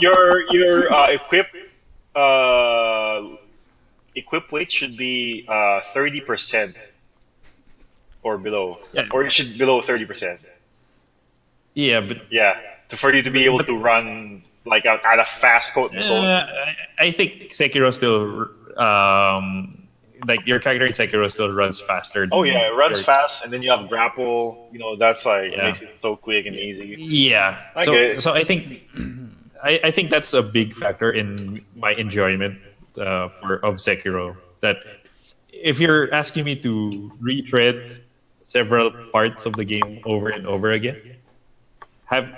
Your your equip weight should be 30% or below, Yeah, or it should below 30%. yeah, but Yeah, for you to be able but to run like at a fast quote unquote. I think Sekiro still like your character in Sekiro still runs faster. Oh Than yeah, it runs your- fast, and then you have grapple. That's like Yeah. makes it so quick and easy. Yeah. So Okay. so I think I think that's a big factor in my enjoyment of Sekiro. That if you're asking me to retread several parts of the game over and over again, have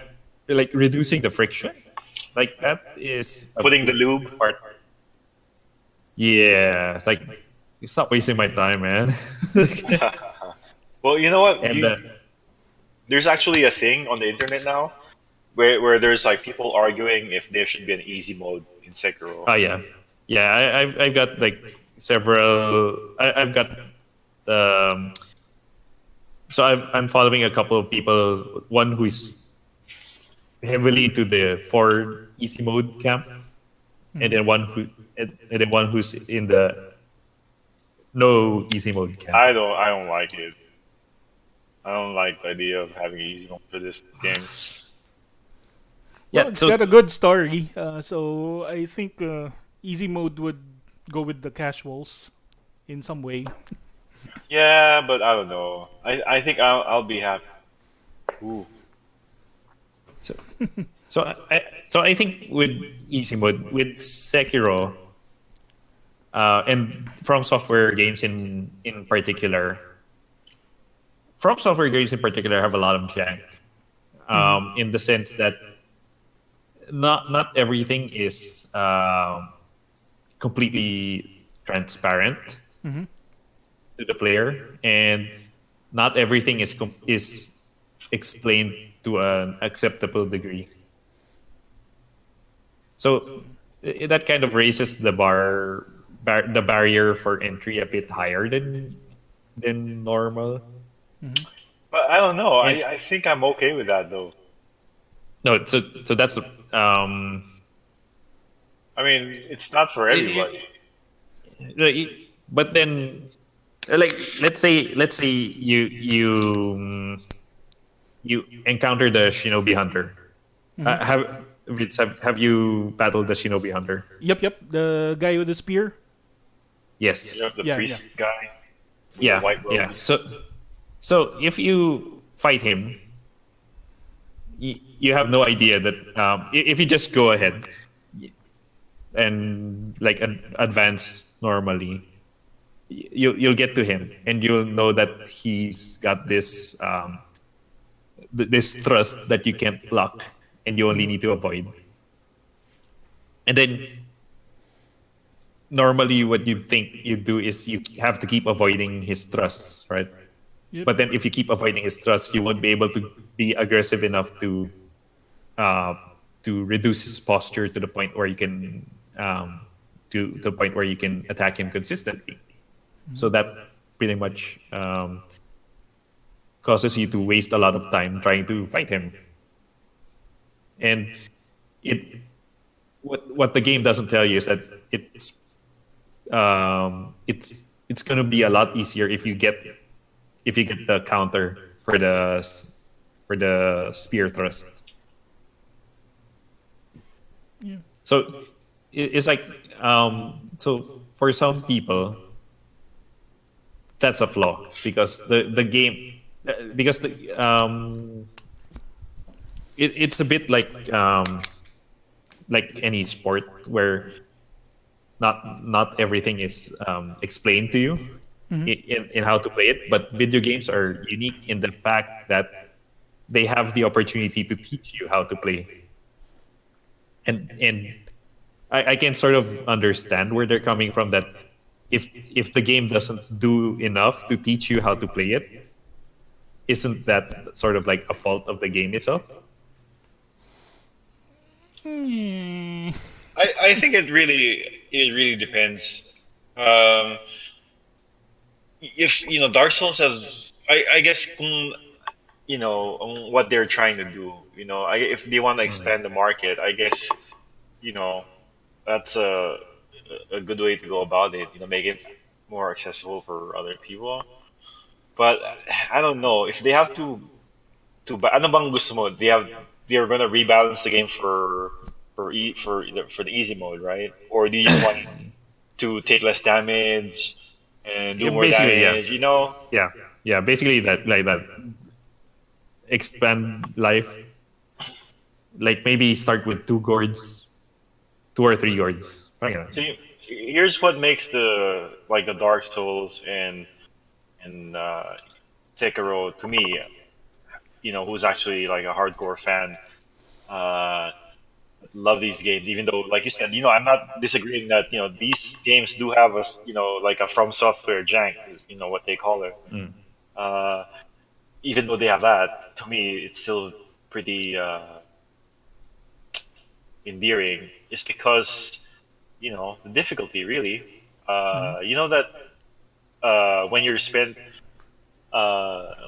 like reducing the friction, like that is a Putting the big lube. part. Yeah, it's like stop wasting my time, man. Well, you know what? and There's actually a thing on the internet now where there's like people arguing if there should be an easy mode in Sekiro. oh yeah, yeah. I've got like several. I've got um. So I'm following a couple of people. One who is heavily into the for easy mode camp, and then one who's in the no easy mode camp. I don't like it. I don't like the idea of having an easy mode for this game. Yeah, Well, it's so got a good story. So I think easy mode would go with the casuals in some way. Yeah, but I don't know. I think I'll be happy. Ooh. so I think with easy mode with Sekiro, and From Software games in particular. From Software games in particular have a lot of jank, in the sense that not everything is completely transparent to the player, and not everything is explained to an acceptable degree. So that kind of raises the the barrier for entry a bit higher than normal. But I don't know. And I think I'm okay with that though. no, so that's I mean, it's not for it, everybody. but then like let's say you encounter the shinobi hunter. Have you battled the shinobi hunter? Yep. The guy with the spear. You know, Yes. the Yeah, yeah. priest guy with the Yeah, white yeah. robes. So if you fight him, you have no idea that if you just go ahead and like advance normally, you'll get to him and you'll know that he's got this this thrust that you can't block and you only need to avoid. And then normally what you think you do is you have to keep avoiding his thrusts, right? Yep. But then if you keep avoiding his thrusts, you won't be able to be aggressive enough uh, to reduce his posture to the point where you can to the point where you can attack him consistently. So that pretty much causes you to waste a lot of time trying to fight him. And it what the game doesn't tell you is that it's going to be a lot easier if you get the counter for the spear thrust. Yeah. So it's like so for some people that's a flaw because the game because it's a bit like any sport where not everything is explained to you in how to play it, but video games are unique in the fact that they have the opportunity to teach you how to play. And I can sort of understand where they're coming from that if the game doesn't do enough to teach you how to play it, isn't that sort of like a fault of the game itself? Hmm. I think it really depends. Um, if you know Dark Souls has, I guess you know what they're trying to do. You know, if they want to expand the market, I guess you know that's a good way to go about it. You know, make it more accessible for other people. But I don't know if they have ano bang gusto mo? They're gonna rebalance the game for the easy mode, right? Or do you just want to take less damage and do Yeah, more basically, yeah, damage? You know? yeah. Basically, that like that expand life. Like maybe start with two gourds, two or three gourds. Parang ganun. See, here's what makes the Dark Souls and Sekiro to me, you know, who's actually like a hardcore fan. Uh, love these games, even though, like you said, you know, I'm not disagreeing that you know these games do have a you know like a From Software jank, is, you know what they call it. Mm. Uh, even though they have that, to me, it's still pretty endearing. It's because you know the difficulty, really. You know that when you're spent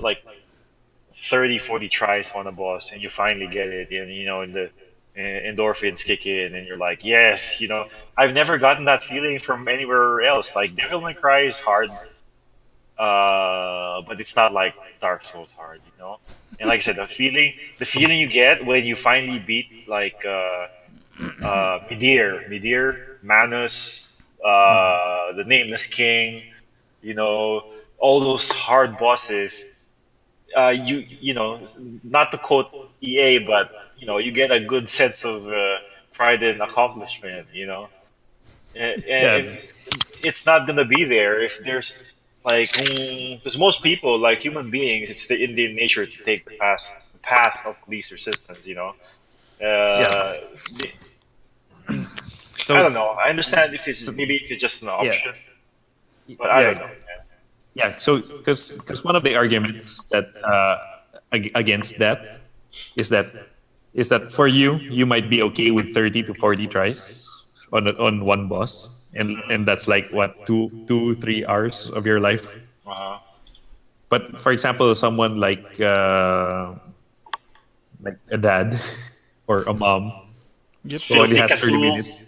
like 30, 40 tries on a boss and you finally get it, and you know, and the endorphins kick in, and you're like, yes, you know, I've never gotten that feeling from anywhere else. Like Devil May Cry is hard, but it's not like Dark Souls hard, you know. And like I said, the feeling you get when you finally beat like Midir, Manus, the Nameless King, you know, all those hard bosses. You know, not to quote EA, but you know, you get a good sense of pride and accomplishment. You know, Yeah, and it's not gonna be there if there's like because most people, like human beings, it's the Indian nature to take the path of least resistance. You know, yeah. uh, I So, don't know. I understand so maybe if it's just an yeah, option, but I don't know. yeah, yeah. So, because one of the arguments that against that is that for you might be okay with 30 to 40 tries on one boss, and that's like what 2 3 hours of your life. Uh-huh. But for example, someone like a dad or a mom Yep. who only Filthy has 30 Cthulhu. minutes,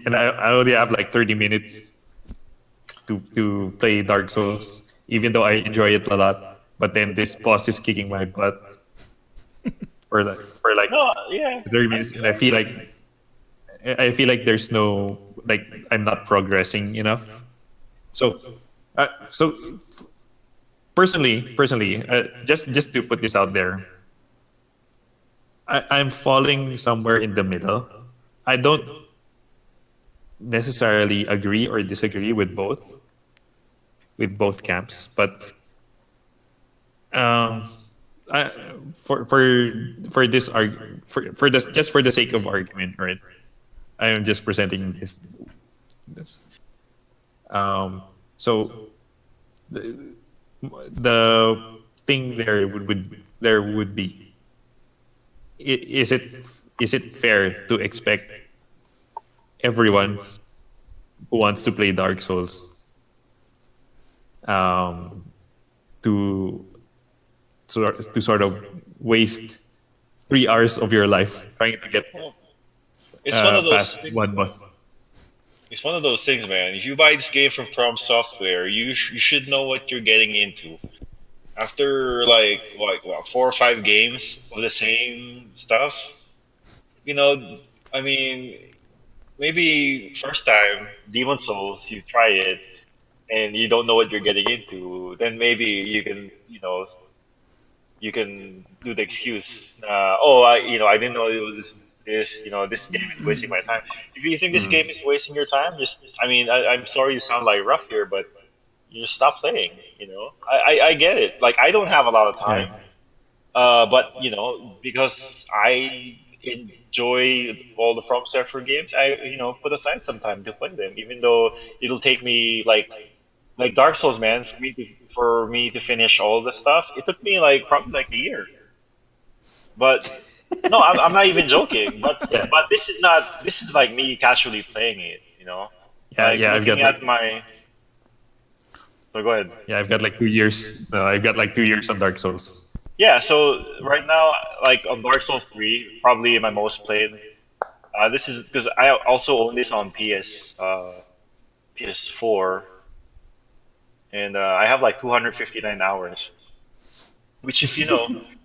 and I only have like 30 minutes to play Dark Souls, even though I enjoy it a lot. But then this boss is kicking my butt for like No, yeah. 30 minutes, and I feel like there's no like I'm not progressing enough. So personally, just to put this out there, I'm falling somewhere in the middle. I don't necessarily agree or disagree with both camps, but um, I, for this for this just for the sake of argument, right? I am just presenting this. Um, so the thing there would be, is it fair to expect everyone who wants to play Dark Souls um, to to sort of waste 3 hours of your life trying to get It's one of those past things. one boss? It's one of those things, man. If you buy this game from From Software, you should know what you're getting into. After like 4 or 5 games of the same stuff, you know, I mean, maybe first time Demon Souls, you try it and you don't know what you're getting into, then maybe you can do the excuse. Oh, I didn't know it was this. This game is wasting my time. If you think this game is wasting your time, I'm sorry you sound like rough here, but you just stop playing. I get it. Like I don't have a lot of Yeah, time, but because I enjoy all the From Software games, I put aside some time to play them, even though it'll take me like Dark Souls, man. For me to finish all the stuff, it took me like probably like a year. But no, I'm not even joking. But yeah, but this is not. This is like me casually playing it. yeah, Like yeah. I've looking got like at my. So go ahead. yeah, I've got like 2 years. I've got like 2 years on Dark Souls. Yeah. So right now, like on Dark Souls 3, probably my most played. This is because I also own this on PS4, and I have like 259 hours, which is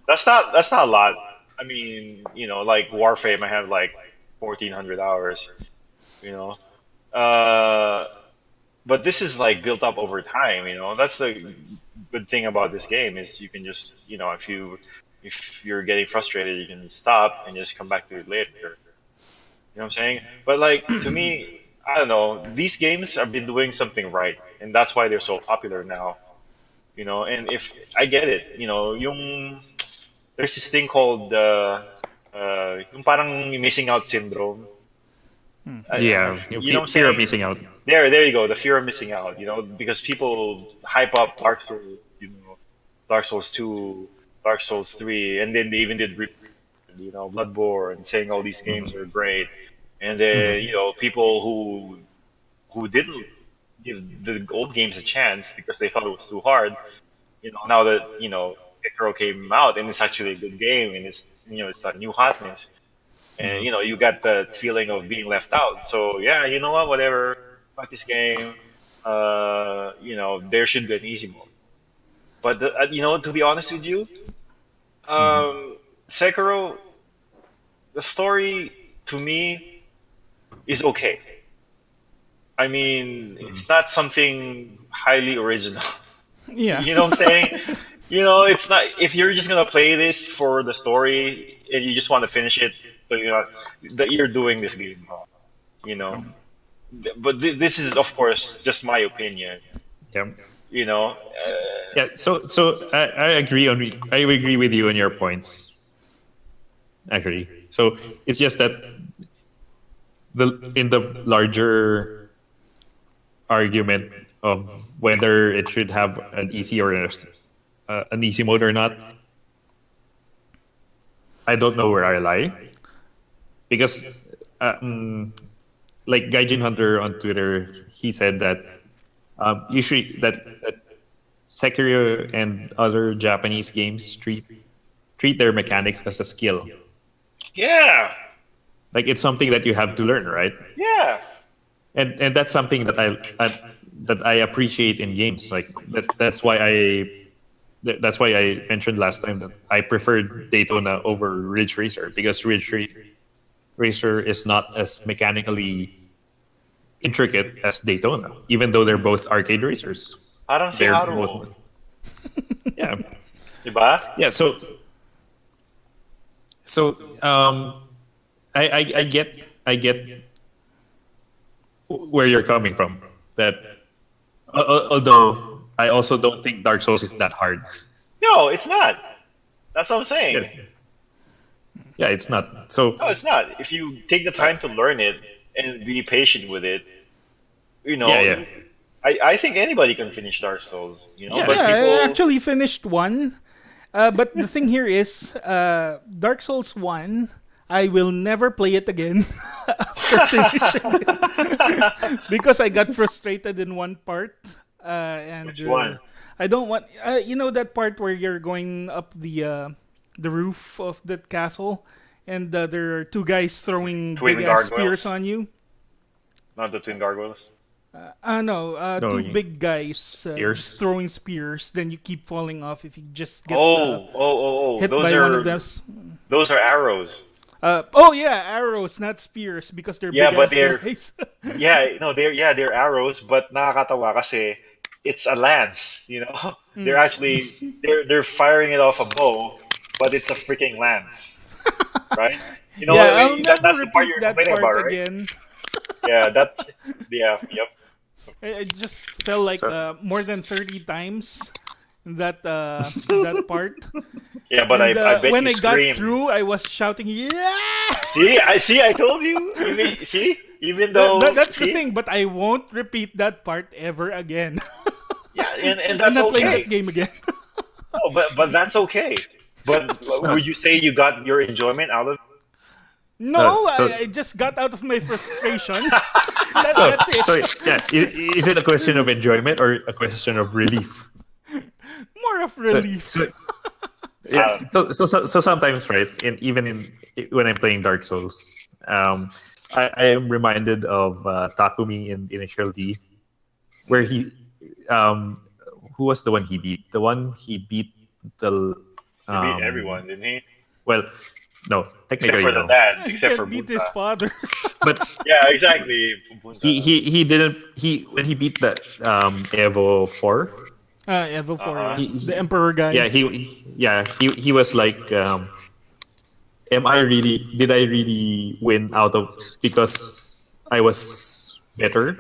that's not a lot. I mean, like Warframe, I have like 1,400 hours. You know, uh, but this is like built up over time. That's the good thing about this game is you can just if you're getting frustrated, you can stop and just come back to it later. You know what I'm saying? But like to me, I don't know. These games have been doing something right, and that's why they're so popular now. And if I get it, yung there's this thing called yung parang missing out syndrome. Yeah, You know what I'm fear of saying? missing out. There you go. The fear of missing out. Because people hype up Dark Souls, Dark Souls 2, Dark Souls 3, and then they even did Bloodborne, saying all these games are great, and then people who didn't give the old games a chance because they thought it was too hard. Now that Sekiro came out and it's actually a good game and it's that new hotness, and you got the feeling of being left out. So yeah, you know what, whatever, fuck this game. There should be an easy mode. But to be honest with you, Sekiro, the story to me is okay. I mean, it's not something highly original. Yeah. You know what I'm saying? It's not. If you're just gonna play this for the story and you just want to finish it, so that you're doing this game wrong. You know. But this is, of course, just my opinion. Yeah, You know. yeah. So I agree with you on your points. Actually, so it's just that in the larger argument of whether it should have an easy or an easy mode or not, I don't know where I lie because like Gaijin Hunter on Twitter, he said that Usually that Sekiro and other Japanese games treat their mechanics as a skill. Yeah, Like it's something that you have to learn, right? yeah. And that's something that I appreciate in games. Like that's why I mentioned last time that I preferred Daytona over Ridge Racer because Racer is not as mechanically intricate as Daytona, even though they're both arcade racers. Parang si They're Haru. both yeah Diba? yeah. So I get where you're coming from. That although I also don't think Dark Souls is that hard. No, it's not. That's what I'm saying. Yes. Yeah, it's not. So No, it's not. If you take the time to learn it and be patient with it, yeah. I think anybody can finish Dark Souls. Yeah. But Yeah, I people. actually finished one. But the thing here is, Dark Souls 1, I will never play it again after finishing it. Because I got frustrated in one part. And Which one? I don't want... that part where you're going up the roof of that castle and there are two guys throwing Twin big-ass gargoyles? spears on you? Not the twin gargoyles. No, No, two you- big guys Spears? throwing spears. Then you keep falling off if you just get hit Those by are one of those. those are arrows. Oh yeah, arrows, not spears, because they're Yeah, big but ass they're- guys. Yeah, no, they're arrows, but nakakatawa kasi it's a lance. They're actually they're firing it off a bow, but it's a freaking lance, right? Yeah, I'll that's never the part repeat you're that complaining part about, right? again. Yep. I just fell like So- more than 30 times in that part. Yeah, but And, I bet when you I got screamed. through, I was shouting, "Yeah!" I told you. Even though That's the see? thing, but I won't repeat that part ever again. Yeah, and I'm that's not playing okay. that game again. No, but that's okay. But would you say you got your enjoyment out of it? No, So- I just got out of my frustration. So, That's it. so yeah, is it a question of enjoyment or a question of relief? More of So, relief. so, yeah, so sometimes, right? When I'm playing Dark Souls, I am reminded of Takumi in Initial D, where who was the one he beat? The one he beat the He beat everyone, didn't he? Well, no, Except technically for the no. dad, He except can't for beat Bunta. his father. But Yeah, exactly. Bunta. he didn't when he beat the Evo 4. Evo 4, yeah. He- The Emperor guy. Yeah, he was like, did I really win out of because I was better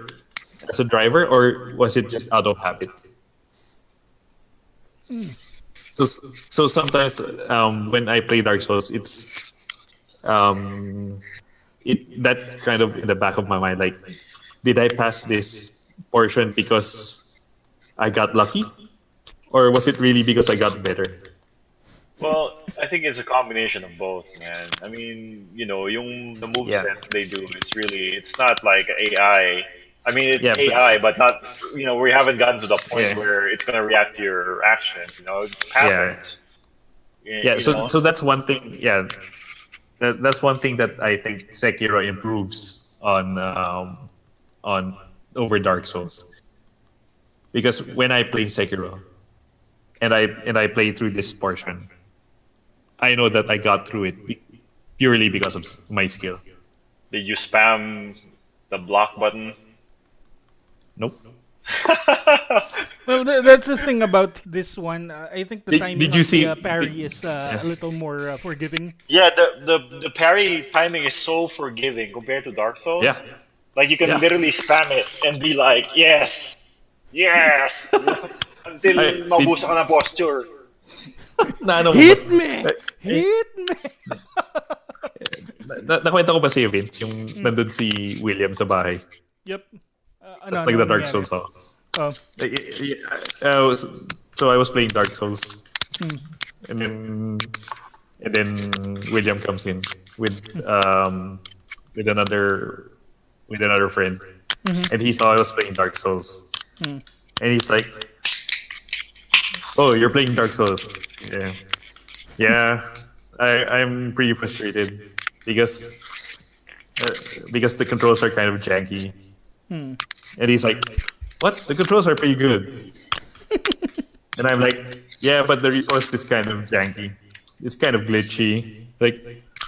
as a driver, or was it just out of habit? So sometimes when I play Dark Souls, it's that kind of in the back of my mind, like, did I pass this portion because I got lucky, or was it really because I got better? Well, I think it's a combination of both, man. I mean, the moveset Yeah. they do it's not like AI. I mean, it's Yeah, but- AI, but not, we haven't gotten to the point Yeah. where it's going to react to your actions, it's patterns. Yeah, so that's one thing. Yeah, that's one thing that I think Sekiro improves on over Dark Souls. Because when I play Sekiro, and I play through this portion, I know that I got through it purely because of my skill. Did you spam the block button? Nope. Well, that's the thing about this one. I think the Did- timing did you of see- the parry is a little more forgiving. Yeah, the parry timing is so forgiving compared to Dark Souls. Yeah. Like you can Yeah. literally spam it and be like, yes, until Ay, mabusa ka ng posture. Na, ano, Hit me! Hit me! nakwento ko ba sa'yo, Vince, yung nandun si William sa bahay? Yep. Tapos like the Dark Souls ako. Oh. So I was playing Dark Souls, and then William comes in with another friend, and he saw I was playing Dark Souls, And he's like, "Oh, you're playing Dark Souls." Yeah, yeah. I'm pretty frustrated because uh, because the controls are kind of janky. And he's like, "What? The controls are pretty good." And I'm like, "Yeah, but the repost is kind of janky. It's kind of glitchy. Like,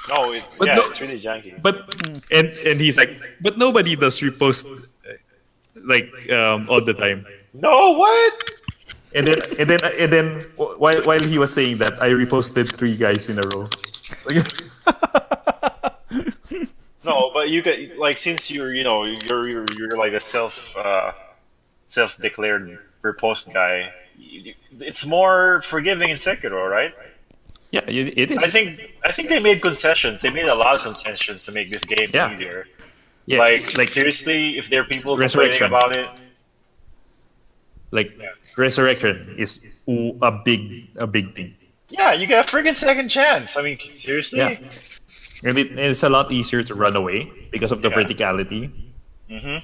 No, but no, it's really janky. but and he's like, but nobody does repost like all the time." No, what? And then while he was saying that, I reposted 3 guys in a row. Like, No, but you get like since you're like a self declared repost guy. It's more forgiving in Sekiro, right? yeah, it I is. think I think they made concessions. They made a lot of concessions to make this game Yeah. easier. Yeah, Like seriously, if there are people complaining Resurrection. about it, Like resurrection is a big thing. yeah, you get a friggin' second chance. I mean, seriously. Yeah, and it's a lot easier to run away because of the Yeah. verticality. hmm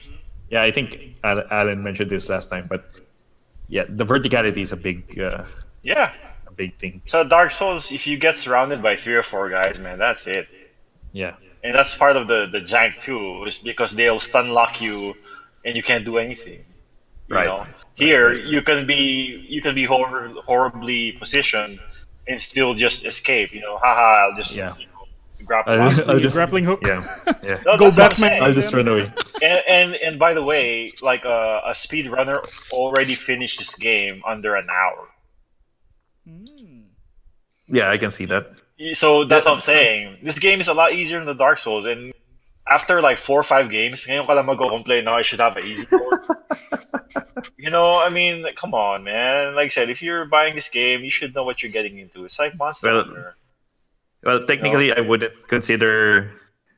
Yeah, I think Alan mentioned this last time, but yeah, the verticality is Yeah. a big thing. So Dark Souls, if you get surrounded by 3 or 4 guys, man, that's it. Yeah, And that's part of the jank too, is because they'll stun lock you, and you can't do anything. You Right. know, here you can be horribly positioned and still just escape. Haha, I'll just Yeah. grapple. I'll, off. I'll just grappling hook. Yeah, yeah. No, Go that's what I'm Batman. saying. I'll just run away. And by the way, like a speed runner already finished this game under an hour. Yeah, I can see that. So that's what I'm That's- saying. This game is a lot easier than the Dark Souls, and after like 4 or 5 games, ngayon ka lang mag-complain na I should have an easy mode. I mean, like, come on, man. Like I said, if you're buying this game, you should know what you're getting into. It's like Monster Well, Hunter. Well, technically, I wouldn't consider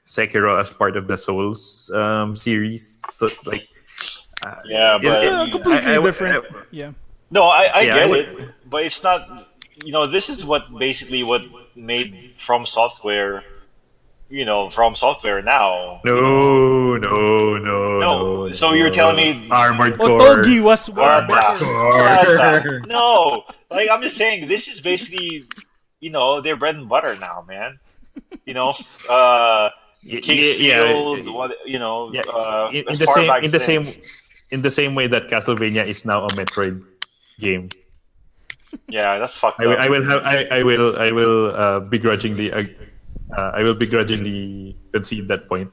Sekiro as part of the Souls series. So, like, Yeah, it's- but Completely I- I- different. I- Yeah. no, I Yeah, I get would- it, but it's not. This is what made From Software. From Software now. No. So you're telling me Armored Core. Otogi was What the- Core. what the- No, like I'm just saying, this is basically, their bread and butter now, man. King's Field, what Yeah, in as the far same back in the as same then. in the same way that Castlevania is now a Metroid game. Yeah, that's fucked I will up. I will have I will begrudgingly I will begrudgingly concede that point.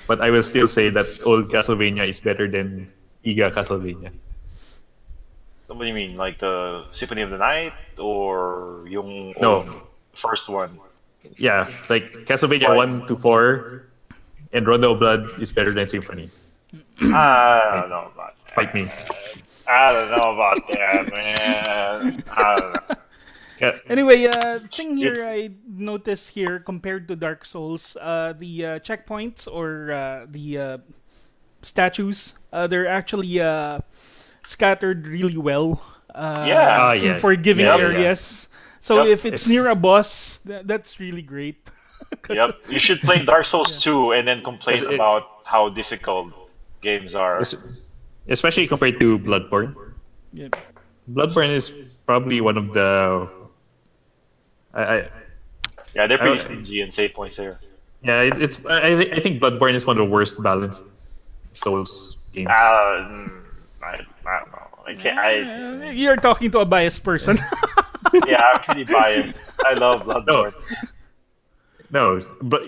But I will still say that old Castlevania is better than Iga Castlevania. What do you mean, like the Symphony of the Night or yung No. old first one? Yeah, like Castlevania Why? 1 to 4 and Rondo of Blood is better than Symphony. I don't know about that. Fight me. I don't know about that, man. I don't know. Yeah, Anyway, thing here I noticed here compared to Dark Souls, the checkpoints or the statues, they're actually scattered really well. Yeah. In yeah. forgiving Yep. areas. So Yep. if it's near a boss, that's really great. 'Cause- Yep. You should play Dark Souls 2 and then complain Because it- about how difficult games are. especially compared to Bloodborne. Yeah. Bloodborne is probably one of the I Yeah, they're pretty I- stingy and save points there. yeah, I think Bloodborne is one of the worst balanced Souls games. I don't know. I can't. You're talking to a biased person. Yeah, I'm pretty biased. I love Bloodborne. No, but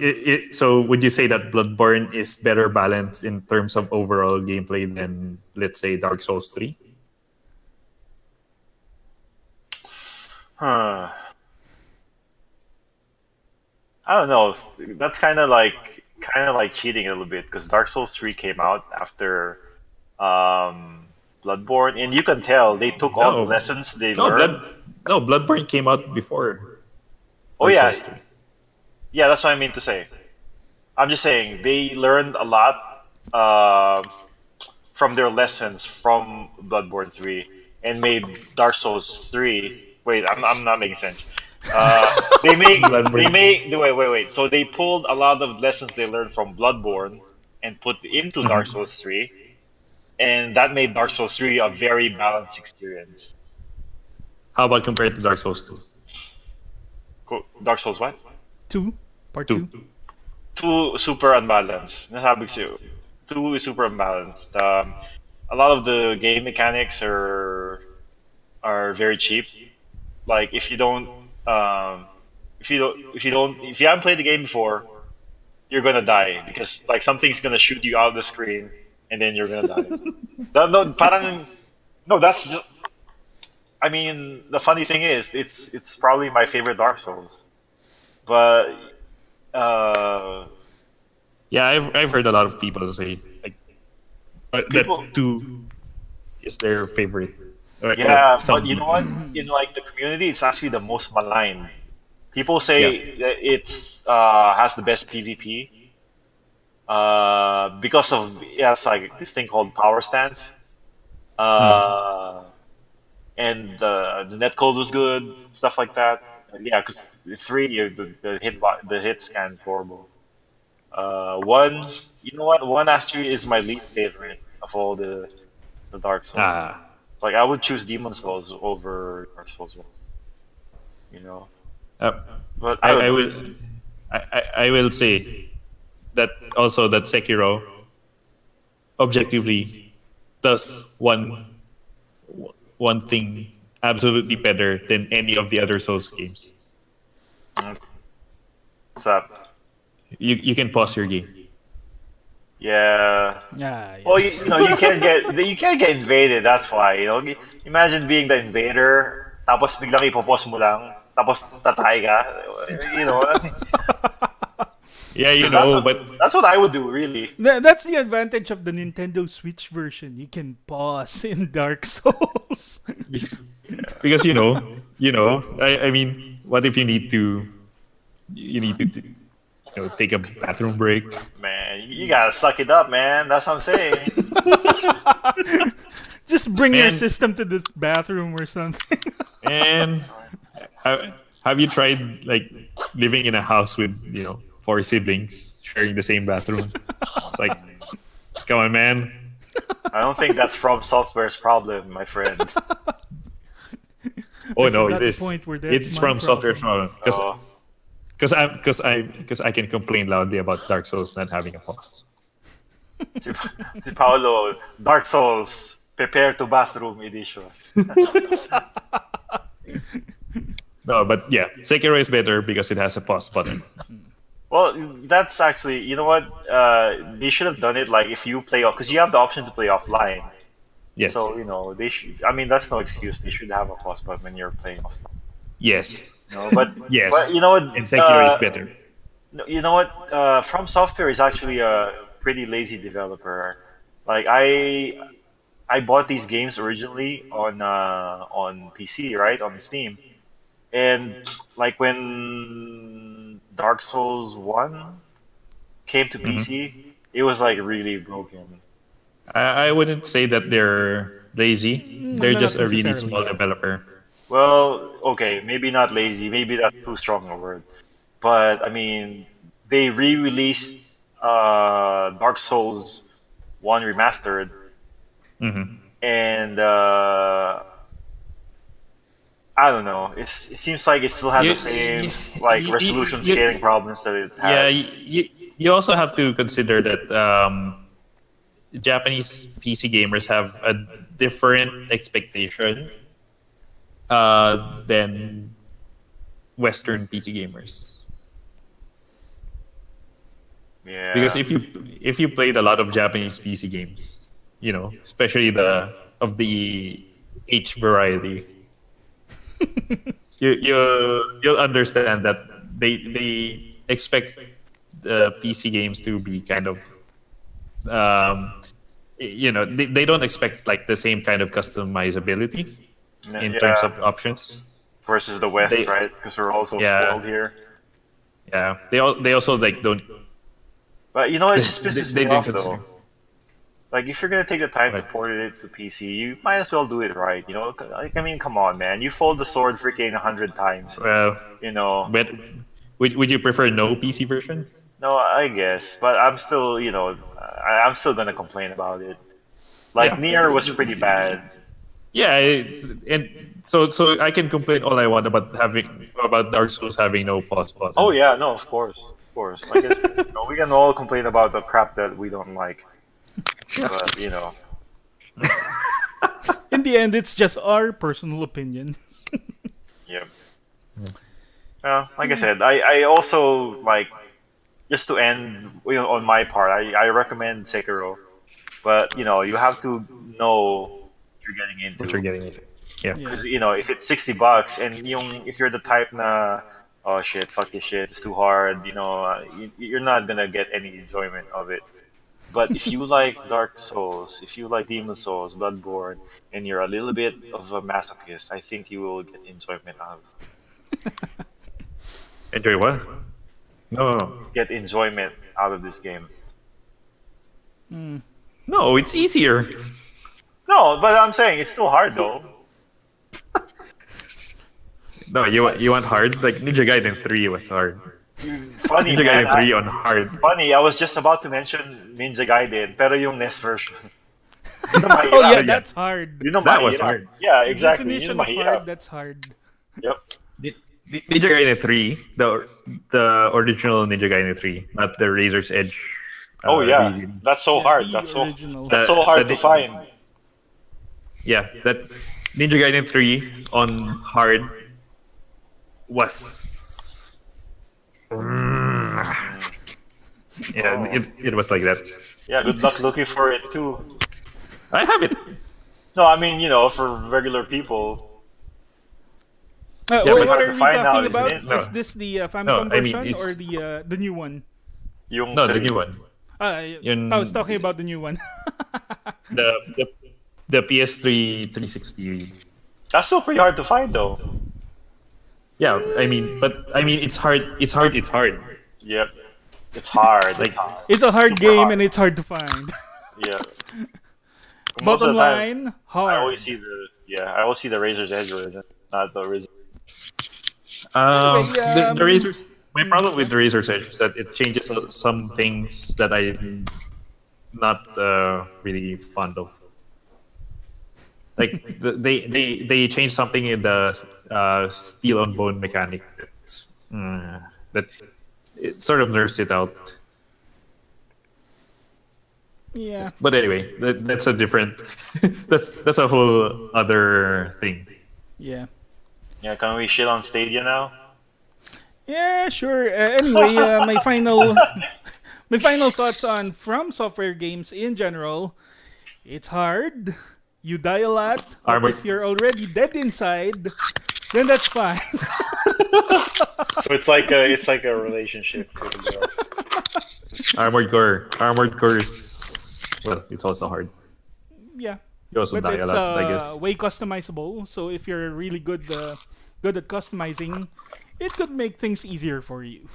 so would you say that Bloodborne is better balanced in terms of overall gameplay than, let's say, Dark Souls 3? Huh. I don't know. That's kind of like cheating a little bit because Dark Souls 3 came out after Bloodborne, and you can tell they took all the No. lessons they No, learned. Bloodborne came out before. Oh Dark yeah, Souls 3. yeah. That's what I mean to say. I'm just saying they learned a lot from their lessons from Bloodborne 3 and made Dark Souls 3. Wait, I'm not making sense. They make wait. So they pulled a lot of lessons they learned from Bloodborne and put into Dark Souls 3, and that made Dark Souls 3 a very balanced experience. How about compared to Dark Souls 2? Dark Souls what? Two, part 2. two. 2 super unbalanced. Nasabi ko sa'yo. 2 is super unbalanced. A lot of the game mechanics are very cheap. Like if you haven't played the game before, you're gonna die because like something's gonna shoot you out of the screen and then you're gonna die. No, parang no, that's just. I mean, the funny thing is, it's probably my favorite Dark Souls, but Yeah, I've heard a lot of people say like people. that 2 is their favorite. Yeah, Some but you know what? In like the community, it's actually the most maligned. People yeah. say that it's has the best PvP because of yeah, it's like this thing called power stance. Mm. Uh, and the netcode was good, stuff like that. Yeah, because 3, the hit scan is horrible. One, you know what? One actually is my least favorite of all the Dark Souls. Ah, Like I would choose Demon Souls over Dark Souls 1. You know, uh, but I don't I know. will I will say that also that Sekiro objectively does one thing absolutely better than any of the other Souls games. What's up? You can pause your game. Yeah. Yeah, Well, yeah. you know, you can't get invaded. That's why. You know, imagine being the invader, tapos biglang ipopos mo lang, tapos tatay ka. You know, Yeah, you 'cause know, but that's what I would do, really. That's the advantage of the Nintendo Switch version. You can pause in Dark Souls. because I mean, what if you need to take a bathroom break? Man, you gotta suck it up, man. That's what I'm saying. Just bring your Man. system to the bathroom or something. And have you tried like living in a house with 4 siblings sharing the same bathroom? It's like, come on, man. I don't think that's From Software's problem, my friend. Oh no, forgot it the is. point where that's It's my from Software problem. because Oh, because I can complain loudly about Dark Souls not having a pause. si, si Paolo, Dark Souls, prepare to bathroom edition. No, but yeah, Sekiro is better because it has a pause button. Well, that's actually, you know what? They should have done it like if you play off, because you have the option to play offline. Yes, So, you know, they should, I mean, that's no excuse. They should have a pause button when you're playing offline. yes, You know, but, yes. you know what? And Sekiro is better. No, you know what? From Software is actually a pretty lazy developer. Like I bought these games originally on PC, right, on Steam, and like when Dark Souls 1 came to Mhm. PC, it was like really broken. I wouldn't say that they're lazy. They're Not just a really small necessarily. developer. Well, okay, maybe not lazy, maybe that's too strong a word, but I mean they re-released Dark Souls 1 remastered, Hmm. and I don't know. It seems like it still has You, the same like resolution scaling problems that it yeah, had. you also have to consider that Japanese PC gamers have a different expectation than Western PC gamers. Because Yeah. if you played a lot of Japanese PC games, especially the of the H variety, you'll understand that they expect the PC games to be kind of they don't expect like the same kind of customizability in terms Yeah. of options. Versus the West, They right? Because we're also yeah spoiled here. yeah they also like don't But you know, it they, just pisses they me didn't off consider. though. Like if you're gonna take the time to Right. port it to PC, you might as well do it right. You know, like I mean, come on, man. You fold the sword freaking 100 times. Well, You know. but would you prefer no PC version? No, I guess, but I'm still, I'm still gonna complain about it. Like Yeah. Nier was pretty bad. Yeah, and so I can complain all I want about Dark Souls having no pause Oh button. yeah, no, of course, of course. Like I said, we can all complain about the crap that we don't like, but In the end, it's just our personal opinion. yeah. Like I said, I also like just to end on my part. I recommend Sekiro, but you have to know what you're getting What you're into. getting into. Yeah. Yeah. Because if it's $60 and if you're the type na oh shit, fuck this shit, it's too hard, you're not gonna get any enjoyment of it. But if you like Dark Souls, if you like Demon Souls, Bloodborne, and you're a little bit of a masochist, I think you will get enjoyment out of this. Enjoy what? No. Get enjoyment out of this game. No, it's easier. No, but I'm saying it's still hard though. No, you want hard? Like Ninja Gaiden 3 was hard. Funny Ninja man. Gaiden 3 on hard. Funny, I was just about to mention Ninja Gaiden, pero yung NES version. Yun ang Oh mahirap. yeah, yeah. that's hard. Yun ang That was mahirap. hard. Yeah, The exactly. Yun definition ang of hard, mahirap. that's hard. Yep. Ninja Gaiden 3, the original Ninja Gaiden 3, not the Razor's Edge. Oh yeah, re- that's so Yeah, hard. the That's so original. that's so hard to find. Yeah, that Ninja Gaiden 3 on hard was. Yeah, it was like that. Yeah, good luck looking for it too. I have it. No, I mean for regular people. Yeah, what but are we fine now, talking isn't about? it? No. Is this the Famicom No, I mean, version it's- or the new one? Yung No, the new one. I was talking about the new one. The the, the PS3 360. That's still pretty hard to find though. Yeah, I mean, it's hard. It's hard. It's hard. Yep. It's hard. Like- It's hard. It's a hard Super game hard. and it's hard to find. Yeah. Most Bottom of the time, line, I hard. always see the Razor's Edge version, not the original. Anyway, The Razor's. My problem with the Razor's Edge is that it changes some things that I'm not really fond of. Like they changed something in the steel on bone mechanic that it sort of nerfs it out. Yeah. But anyway, that's a different. that's a whole other thing. Yeah. Yeah, can we shit on Stadia now? Yeah, sure. Anyway, my final thoughts on From Software games in general. It's hard. You die a lot. But Armored- if you're already dead inside, then that's fine. So it's like a relationship. with a girl. Armored Core is well, it's also hard. Yeah. You also But die a it's lot, I guess. way customizable. So if you're really good at customizing, it could make things easier for you.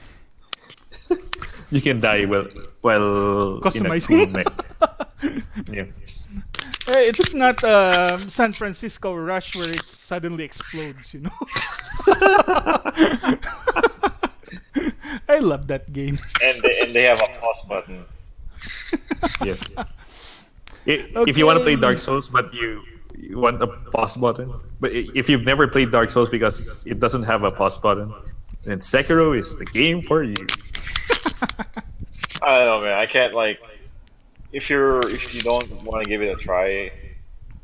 You can die while Customizing. in a cool yeah. It's not San Francisco Rush where it suddenly explodes, you know. I love that game. And they have a pause button. Yes. If you want to play Okay. Dark Souls, but you want a pause button, but if you've never played Dark Souls because it doesn't have a pause button, then Sekiro is the game for you. I don't know, man. I can't like if you don't want to give it a try.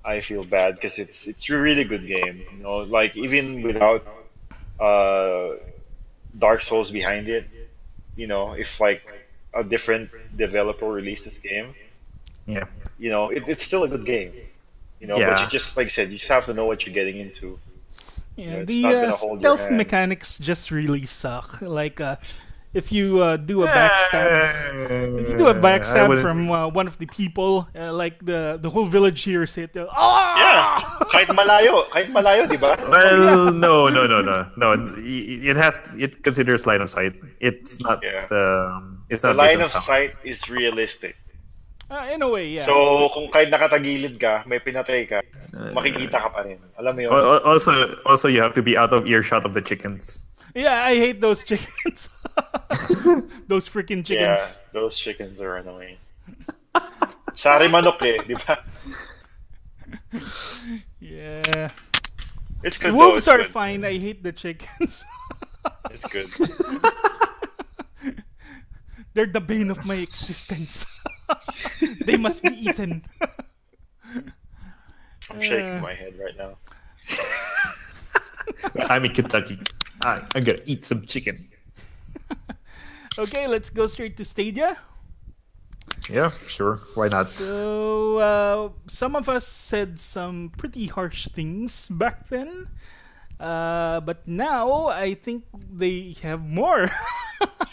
I feel bad because it's a really good game. Like even without Dark Souls behind it, if like a different developer released this game, Yeah. it's still a good game. But Yeah. you just like I said, you just have to know what you're getting into. Yeah, it's the not gonna hold your stealth hand. mechanics just really suck. Like, if you do a backstab, if you do a I backstab wouldn't- from one of the people, like the whole village here said, Yeah, "Ah!" kahit malayo, di ba? Well, no. It considers line of sight. It's not. Yeah. It's The not based line on of sound. sight is realistic. In a way, yeah. So, kung kahit nakatagilid ka, may pinatay ka, makikita ka pa rin. Alam mo yun? Also, you have to be out of earshot of the chickens. Yeah, I hate those chickens. Those freaking Yeah, chickens. those chickens are annoying. Sari manok di ba? Yeah. It's good though. Wolves It's are good. fine. I hate the chickens. It's good. They're the bane of my existence. They must be eaten. I'm shaking my head right now. I'm in Kentucky. I'm gonna eat some chicken. Okay, let's go straight to Stadia. Yeah, sure. Why not? So, some of us said some pretty harsh things back then. But now, I think they have more.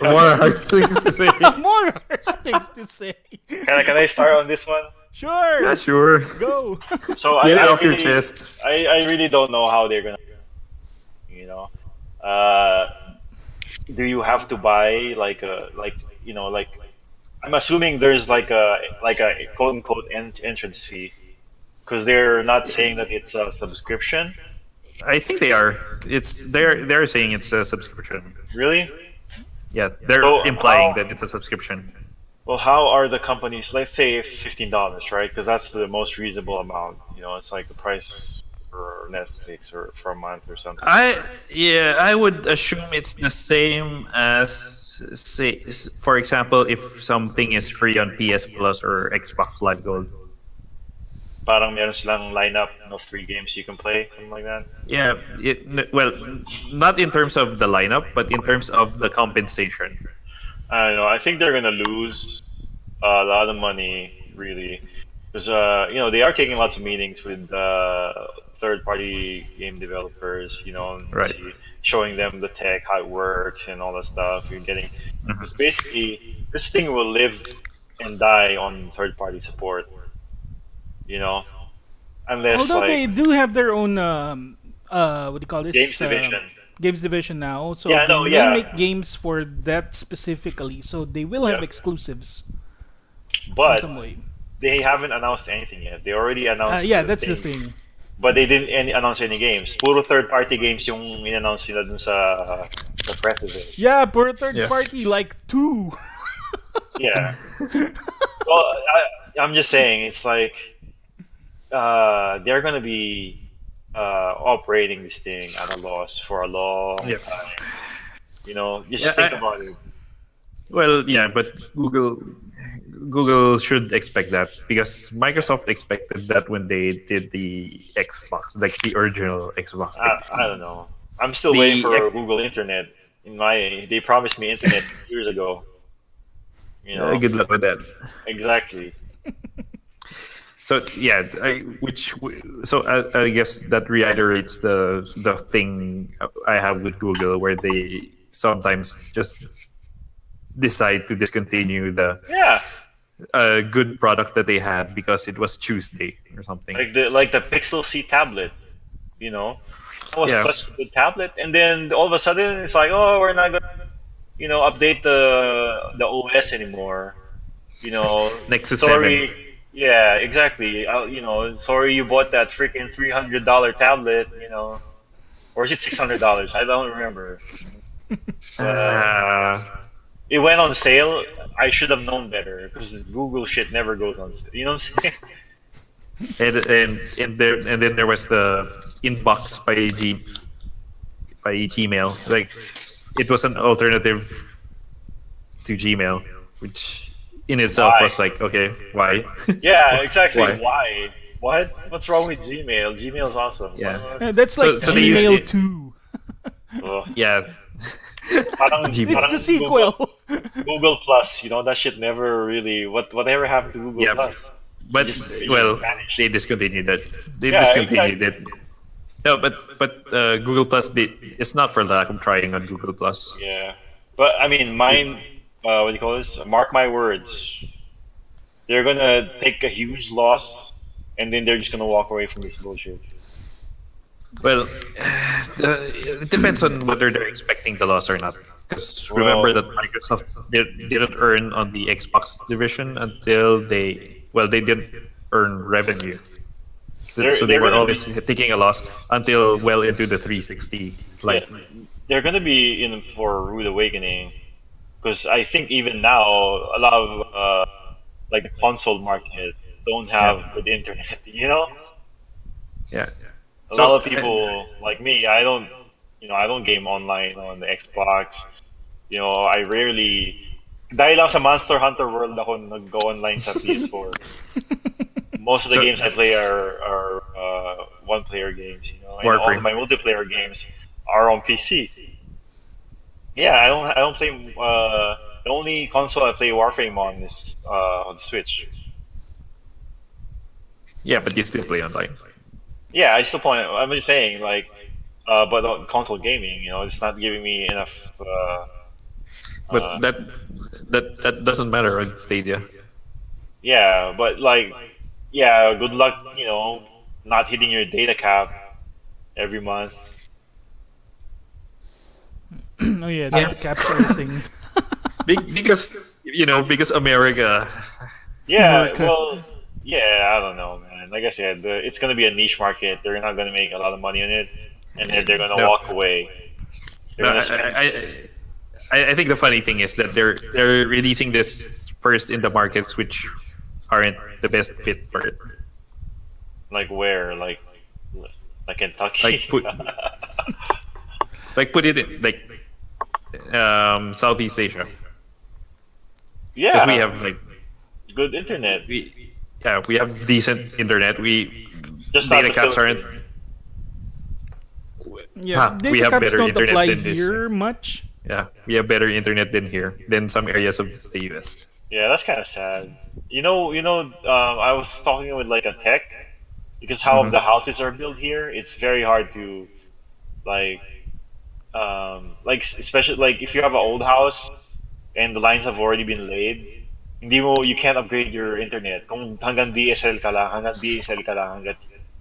More hard things to say. more harsh things to say. Can I start on this one? Sure. Yeah, sure. Go. So Get it I off your really, chest. I really don't know how they're gonna, you know. Uh, do you have to buy like I'm assuming there's like a quote unquote entrance fee because they're not saying that it's a subscription. I think they are. They're saying it's a subscription. Really? Yeah, they're So implying how that it's a subscription. well how are the companies? Let's say $15, right? Because that's the most reasonable amount. It's like the price for Netflix or for a month or something. I would assume it's the same as say for example if something is free on PS Plus or Xbox Live Gold. Parang meron silang lineup of free games you can play, something like that. Yeah, well, not in terms of the lineup, but in terms of the compensation. I don't know. I think they're gonna lose a lot of money, really, because they are taking lots of meetings with third-party game developers. And Right. showing them the tech, how it works, and all that stuff. You're getting because basically this thing will live and die on third-party support. You know, unless Although like they do have their own, what do you call this? games division. Games division now. So Yeah, they no, may yeah. make games for that specifically. So they will have Yeah. exclusives in But some way. they haven't announced anything yet. They already announced. Yeah, that's the thing. But they didn't announce any games. Puro third-party games yung in-announce nila dun sa press event. Yeah, for a third Yeah. party, like two. Yeah. Well, I'm just saying, it's like they're gonna be operating this thing at a loss for a long Yeah. time. Just Yeah, think about it. Well, yeah, but Google should expect that because Microsoft expected that when they did the Xbox, like the original Xbox. I don't know. I'm still The waiting for ex- Google Internet. They promised me internet years ago. Good luck with that. Exactly. So yeah, I guess that reiterates the thing I have with Google, where they sometimes just decide to discontinue the Yeah. good product that they had because it was Tuesday or something. Like the Pixel C tablet. That was Yeah. such a good tablet, and then all of a sudden it's like, oh, we're not gonna, update the OS anymore. Nexus Sorry. 7. Yeah, exactly. Sorry you bought that freaking $300 tablet. Or is it $600? I don't remember. It went on sale. I should have known better because Google shit never goes on sale. You know what I'm saying? And then there was the inbox by Gmail. Like it was an alternative to Gmail, which in itself Why? was like, okay, why? Yeah, exactly. Why? Why? What? What's wrong with Gmail? Gmail's awesome. Yeah. That's So- like so they used Gmail it- 2. Ugh. Yeah, Parang, It's It's parang the sequel. Google Plus. That shit never really. Whatever happened to Google Yeah. Plus? but It well, just vanished. they discontinued it. They Yeah, discontinued exactly. it. No, but Google Plus it's not for lack of trying on Google Plus. Yeah, but I mean, mine. What do you call this? Mark my words. They're gonna take a huge loss, and then they're just gonna walk away from this bullshit. Well, it depends on whether they're expecting the loss or not. Because remember that Microsoft didn't earn on the Xbox division until they didn't earn revenue. So they they're were gonna always taking a loss until well into the 360. Like, They're gonna be in for a rude awakening, because I think even now a lot of like the console market don't have Yeah. good internet. You know, Yeah. a lot So of people like me, I don't, I don't game online on the Xbox. I rarely, dahil lang sa Monster Hunter World ako nag-go online sa PS4. Most of the so games I play are one-player games, and all of Warframe. my multiplayer games are on PC. Yeah, I don't play. The only console I play Warframe on is on Switch. Yeah, but you still play online. Yeah, I still play. I'm just saying, like, but on console gaming, it's not giving me enough. But Uh, that doesn't matter on Stadia. yeah, but like, yeah, good luck, not hitting your data cap every month. Oh yeah, Yeah. data caps are a thing. Because America. Yeah, America. well, yeah, I don't know, man. Like I said, it's gonna be a niche market. They're not gonna make a lot of money on it, and then they're gonna No, walk away. They're no. gonna spend. I think the funny thing is that they're releasing this first in the markets which aren't the best fit for it. Like where? Like Kentucky. Like put it in like Southeast Asia, because we Yeah, have like good internet. we have decent internet. We Just not data the caps aren't. Philippines. Yeah, We data have caps better don't internet apply than this. here much. Yeah, we have better internet than here than some areas of the US. Yeah, that's kind of sad. I was talking with like a tech because how Mhm. the houses are built here, it's very hard to like, especially like if you have an old house and the lines have already been laid, you can't upgrade your internet. Kung hanggang DSL ka lang, hanggang DSL ka lang,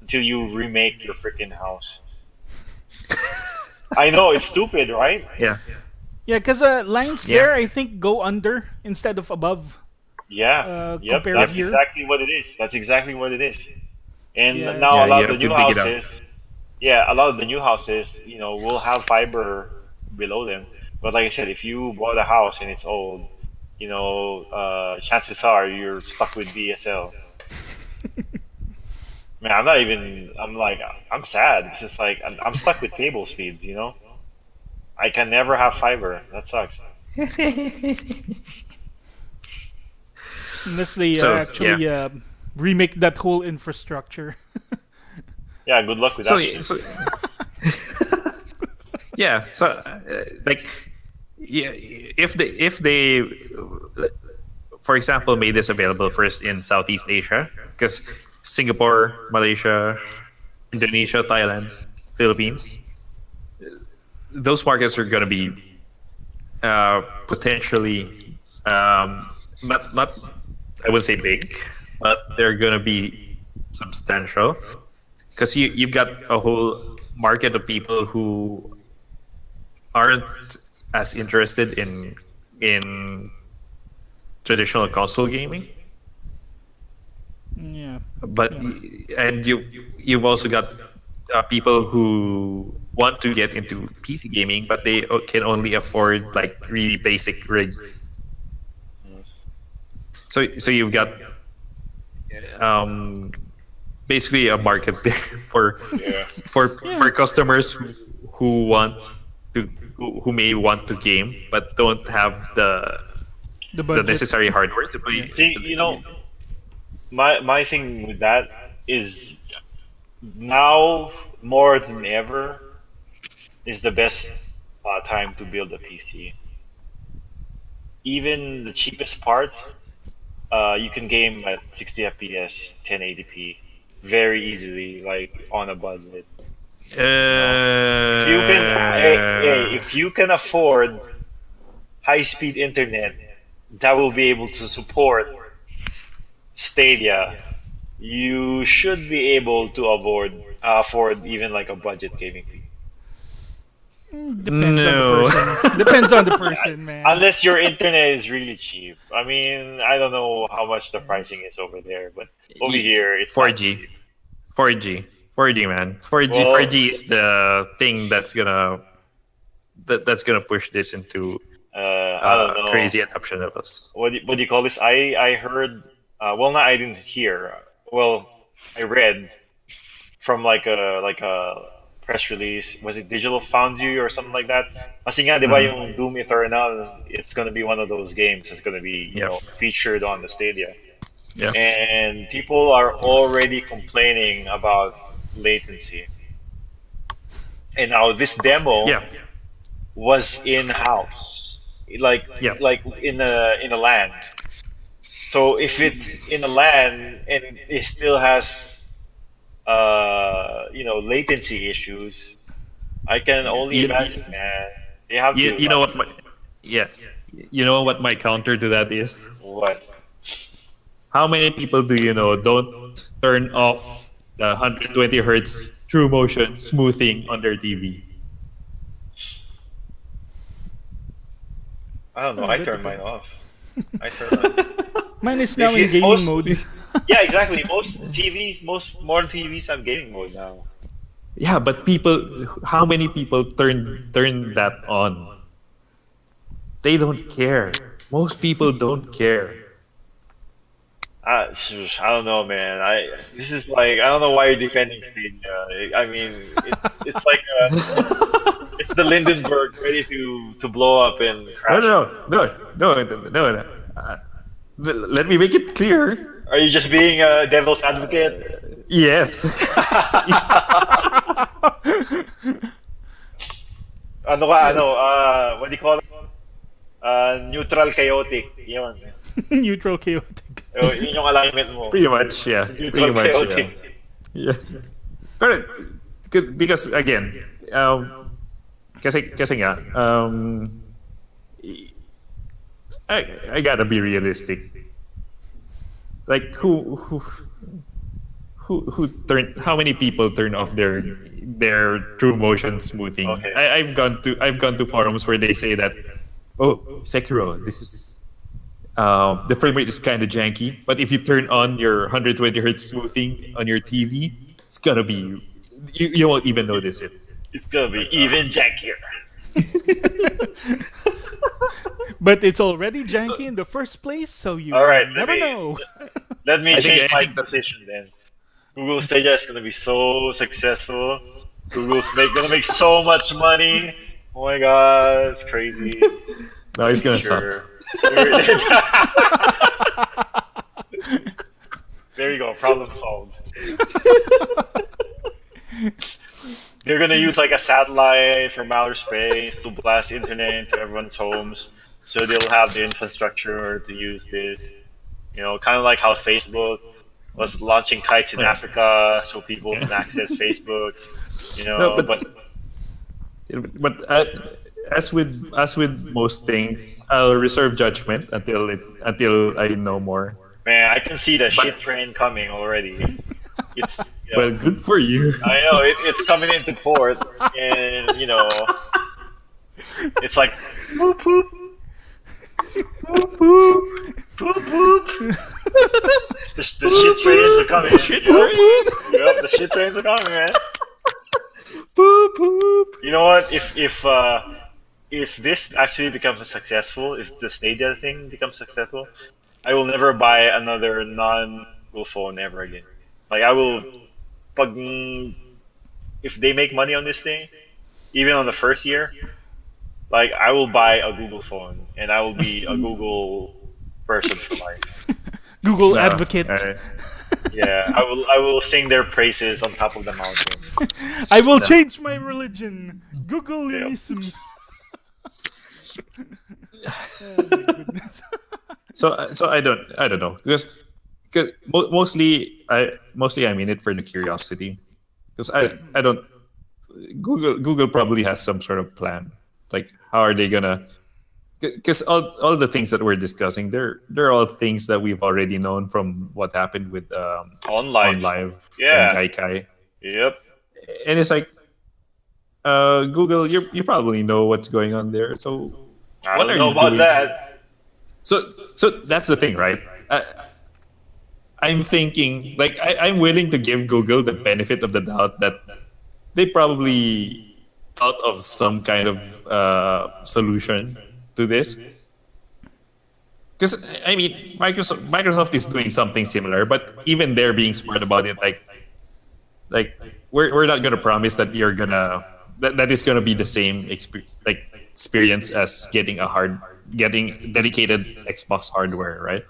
until you remake your freaking house. I know it's stupid, right? Yeah, Yeah, because lines Yeah. there I think go under instead of above. Yeah, yep, Compared that's here. exactly what it is. That's exactly what it is. And Yeah, now yeah. a lot You of the have to new dig it out. houses, yeah, a lot of the new houses, will have fiber below them. But like I said, if you bought a house and it's old, chances are you're stuck with DSL. Man, I'm not even. I'm like, I'm sad. It's just like I'm stuck with cable speeds. I can never have fiber. That sucks. unless they So yeah, actually remake that whole infrastructure. Yeah, good luck with so, that shit. so yeah, so like yeah, if they for example made this available first in Southeast Asia, because Singapore, Malaysia, Indonesia, Thailand, Philippines, those markets are going to be potentially not I would say big, but they're going to be substantial, because you've got a whole market of people who aren't as interested in traditional console gaming, Yeah. but Yeah. and you've also got people who want to get into PC gaming, but they can only afford like really basic rigs. So you've got um, basically a market there Yeah. for customers who want to who may want to game but don't have The the budget. necessary hardware to play. See, my thing with that is now more than ever is the best time to build a PC. Even the cheapest parts, you can game at 60 FPS, 1080p, very easily, like on a budget. If you can, if you can afford high-speed internet that will be able to support Stadia, you should be able to afford even like a budget gaming PC. Depends on the No. person. Depends on the person, man. Unless your internet is really cheap. I mean, I don't know how much the pricing is over there, but over here it's not 4G, cheap. 4G, 4G, man. 4G, Well, 4G is the thing that's gonna push this into I don't know. crazy adoption levels. What do you call this? I heard well, not I didn't hear. Well, I read from like a press release. Was it Digital Foundry or something like that? Kasi nga, di ba Mhm. yung Doom Eternal, it's gonna be one of those games that's gonna be, Yep. featured on the Stadia. Yeah. And people are already complaining about latency. And now this demo Yeah. was in-house, like Yeah. like in a LAN. So if it's in a LAN and it still has latency issues, I can only You, imagine, man. They have you, to you know what my yeah. You know what my counter to that is? what? How many people do you know don't turn off the 120 hertz true motion smoothing on their TV? I don't know. Oh, I that turn mine depends. off. I turn mine. Mine is now If in you gaming most, mode. yeah, exactly. Most modern TVs have gaming mode now. Yeah, but how many people turn that on? They don't care. Most people don't care. I don't know, man. This is like I don't know why you're defending Stadia. I mean, it's like it's the Lindenberg ready to blow up and No, crash. no, no, no, no, no, no, no. Let me make it clear. Are you just being a devil's advocate? Yes. What do you call it? Neutral chaotic. Yun. Neutral chaotic. Yun yung alignment mo. Pretty much, yeah. Pretty Neutral much, yeah. chaotic. Yeah. But because again, kasi nga, I gotta be realistic. Like how many people turn off their true motion smoothing? Okay. I've gone to forums where they say that, oh, Sekiro, this is the frame rate is kind of janky, but if you turn on your 120 hertz smoothing on your TV, it's gonna be you won't even notice it. It's gonna be even jankier. But it's already janky in the first place, so you All right, never know. Let me I think- change I my think that's- position then. Google Stadia is gonna be so successful. Gonna make so much money. Oh my god, it's crazy. No, it's gonna suck. Sure. There you go, problem solved. They're gonna use like a satellite from outer space to blast internet into everyone's homes, so they'll have the infrastructure to use this. Kind of like how Facebook was launching kites in Yeah. Africa, so people can access Facebook. No, but but as with most things, I'll reserve judgment until I know more. man, I can see the shit train coming already. It's Well, good for you. I know it's coming into port, and it's like poop poop poop poop poop. The shit trains are coming. Yep, the shit trains are coming, man. Poop, poop. You know what? If this actually becomes successful, if the Stadia thing becomes successful, I will never buy another non-Google phone ever again. Like I will, if they make money on this thing, even on the first year, like I will buy a Google phone and I will be a Google person for life. Google No, advocate. Yeah, I will sing their praises on top of the mountain. I will change my religion. Googleism. Oh my goodness. So I don't know because mostly I'm in it for the curiosity because I don't Google probably has some sort of plan, like how are they gonna, because all the things that we're discussing, they're all things that we've already known from what happened with On live. on live Yeah. and Kaikai. Yep. And it's like Google, you probably know what's going on there, so I what don't are know you about doing? that. So that's the thing, right? I'm thinking, like, I'm willing to give Google the benefit of the doubt that they probably thought of some kind of solution to this. Because I mean, Microsoft is doing something similar, but even they're being smart about it. Like we're not gonna promise that you're gonna that is gonna be the same experience as getting dedicated Xbox hardware, right?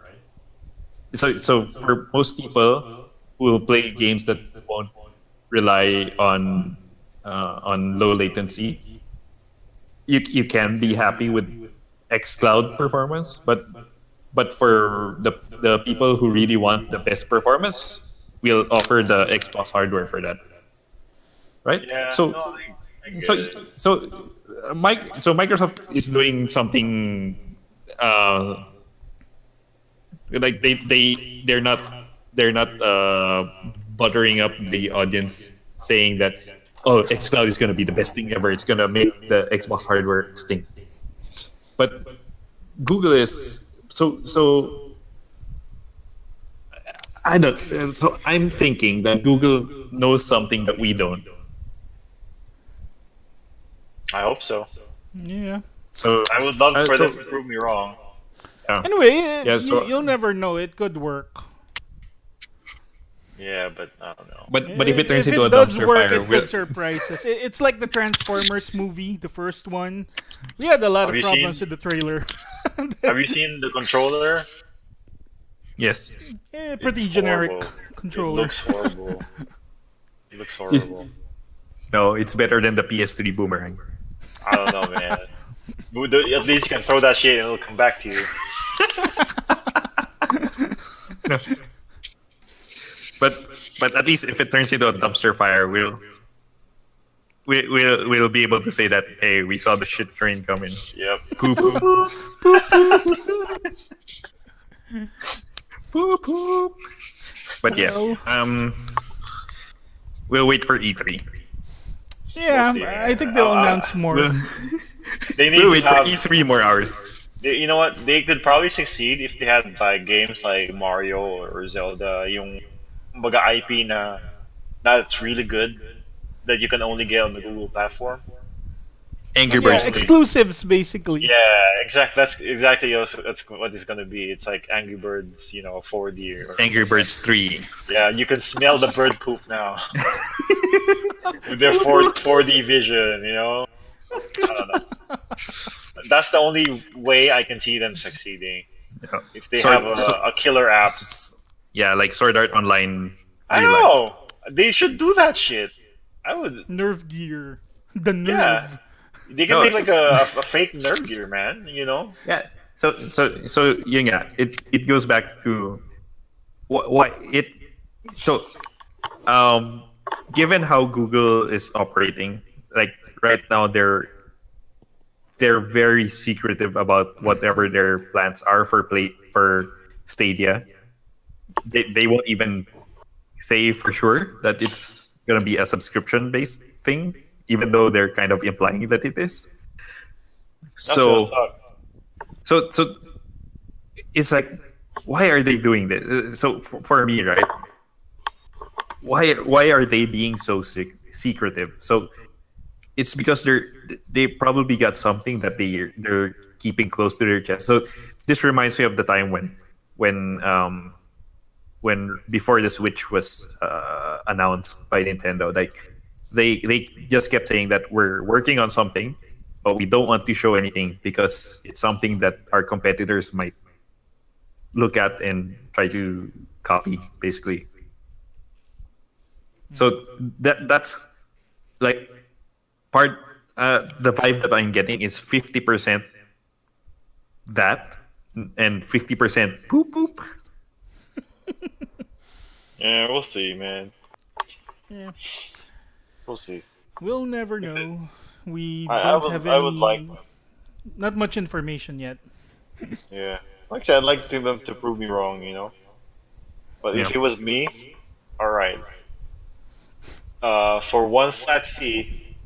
So for most people who will play games that won't rely on low latency, you can be happy with xCloud performance, but for the people who really want the best performance, we'll offer the Xbox hardware for that, right? Yeah, So no, I get so it. so so Microsoft is doing something like they're not buttering up the audience saying that, oh, xCloud is going to be the best thing ever, it's going to make the Xbox hardware extinct. But Google is so I don't so I'm thinking that Google knows something that we don't. I hope so. Yeah. So I would love for so them to prove me wrong. yeah. Anyway, Yeah, so you'll never know. It could work. Yeah, but I don't know. but if it turns If into it a does dumpster work, fire, it could surprise us. It's like the Transformers movie, the first one. We had a lot Have of you problems seen- with the trailer. Have you seen the controller? yes. Pretty It's generic horrible. controller. It looks horrible. It looks horrible. No, it's better than the PS3 boomerang. I don't know, man. At least you can throw that shit and it'll come back to you. But at least if it turns into a dumpster fire, we'll be able to say that, hey, we saw the shit train coming. Yep. Poo poo. Poo poo. But yeah, Well. we'll wait for E3. Yeah, We'll see, I man. think they'll announce more. We'll, They need we'll to wait for have. E3 more hours. You know what? They could probably succeed if they had like games like Mario or Zelda, yung kumbaga IP na that's really good that you can only get on the Google platform. Angry Yeah, Birds 3. exclusives basically. Yeah, exactly. That's exactly that's what it's gonna be. It's like Angry Birds, 4D. Angry Birds 3. Yeah, you can smell the bird poop now with their 4D vision. I don't know. That's the only way I can see them succeeding Yeah. if they have a killer app. Yeah, like Sword Art Online. I real life. know they should do that shit. I would. Nerve gear. The nerve. Yeah. They can No. make like a fake nerve gear, man. Yeah. So yeah, it goes back to why it. So, given how Google is operating, like right now, they're very secretive about whatever their plans are for Stadia. They won't even say for sure that it's gonna be a subscription based thing, even though they're kind of implying that it is. That's gonna suck. So it's like, why are they doing this? So for me, right? Why are they being so secretive? So it's because they probably got something that they're keeping close to their chest. So this reminds me of the time when before the Switch was announced by Nintendo, like they just kept saying that we're working on something, but we don't want to show anything because it's something that our competitors might look at and try to copy, basically. So that's like part the vibe that I'm getting is 50% that and 50% poop poop. Yeah, we'll see, man. Yeah. We'll see. We'll never know. We I don't would- have I would any. like- Not much information yet. Yeah. Like I said, I'd like them to prove me wrong, But if Yeah. it was me, all right. For one flat fee,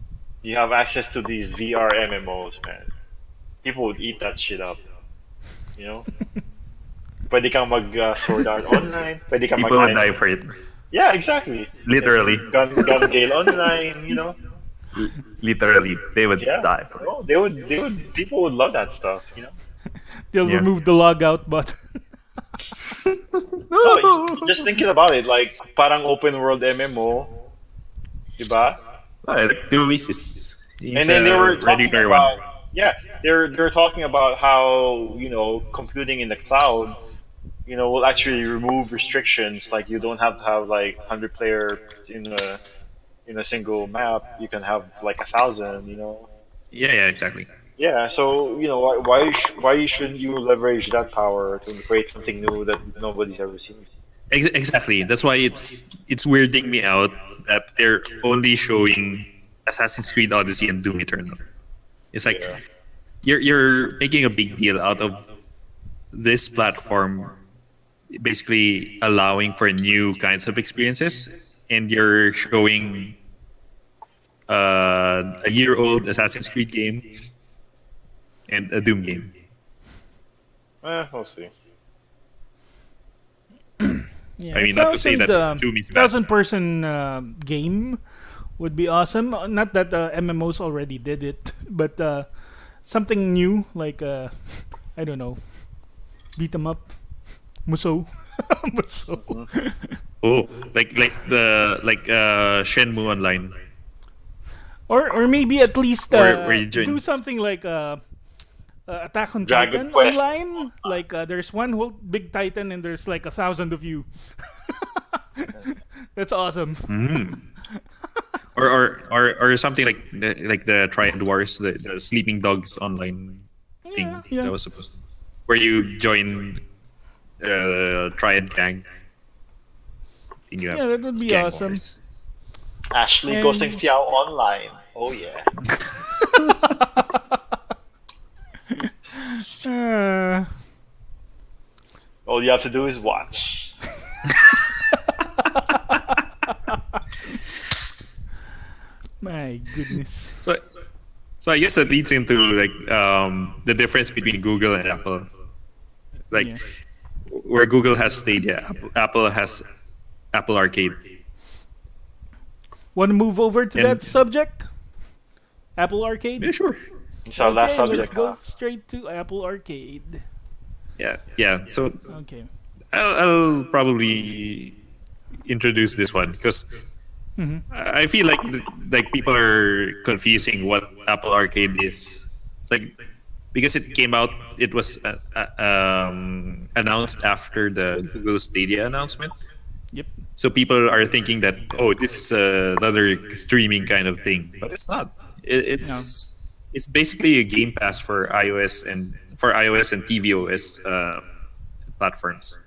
you have access to these VR MMOs, man. People would eat that shit up. Pwede kang mag Sword Art Online. Pwede kang People would mag die for it, Yeah, exactly. literally. Gun Gale Online, Literally, they would Yeah. die for it. Oh, they would. People would love that stuff. They'll Yeah. remove the logout button. No, just thinking about it, like parang open world MMO, diba? Like the Oasis. He's And then they were a Ready talking Player One. about, yeah, they're talking about how, computing in the cloud, will actually remove restrictions. Like you don't have to have like 100 player in a single map. You can have like 1,000. Yeah, yeah, exactly. Yeah, so why shouldn't you leverage that power to create something new that nobody's ever seen? Exactly. That's why it's weirding me out that they're only showing Assassin's Creed Odyssey and Doom Eternal. It's like Yeah. you're making a big deal out of this platform, basically allowing for new kinds of experiences, and you're showing a year-old Assassin's Creed game and a Doom game. We'll see. Yeah, I mean, not to say that Doom is bad. thousand person game would be awesome. Not that MMOs already did it, but something new like I don't know, beat 'em up, Muso, Muso. Oh, like Shenmue Online. Or maybe at least Where you join. do something like Attack on Dragon Titan Quest. online. Like there's one whole big Titan and there's like 1,000 of you. That's awesome. Or something like the Triad Wars, the Sleeping Dogs online thing Yeah, yeah. that was supposed to, where you join Triad gang. And you have Yeah, that would be gang awesome. wars. Ashley And- Goseng Fiao online. Oh yeah. Uh, All you have to do is watch. my goodness. So I guess that leads into like the difference between Google and Apple. Like Yeah. where Google has Stadia, Apple has Apple Arcade. Want to move over to And- that subject? Apple Arcade? Yeah, sure. It's our last Okay, let's subject. go Huh? straight to Apple Arcade. Yeah. So Okay. I'll probably introduce this one because I feel like people are confusing what Apple Arcade is. Like because it came out, it was announced after the Google Stadia announcement. Yep. So people are thinking that this is another streaming kind of thing, but it's not. It's basically a Game Pass for iOS and tvOS platforms.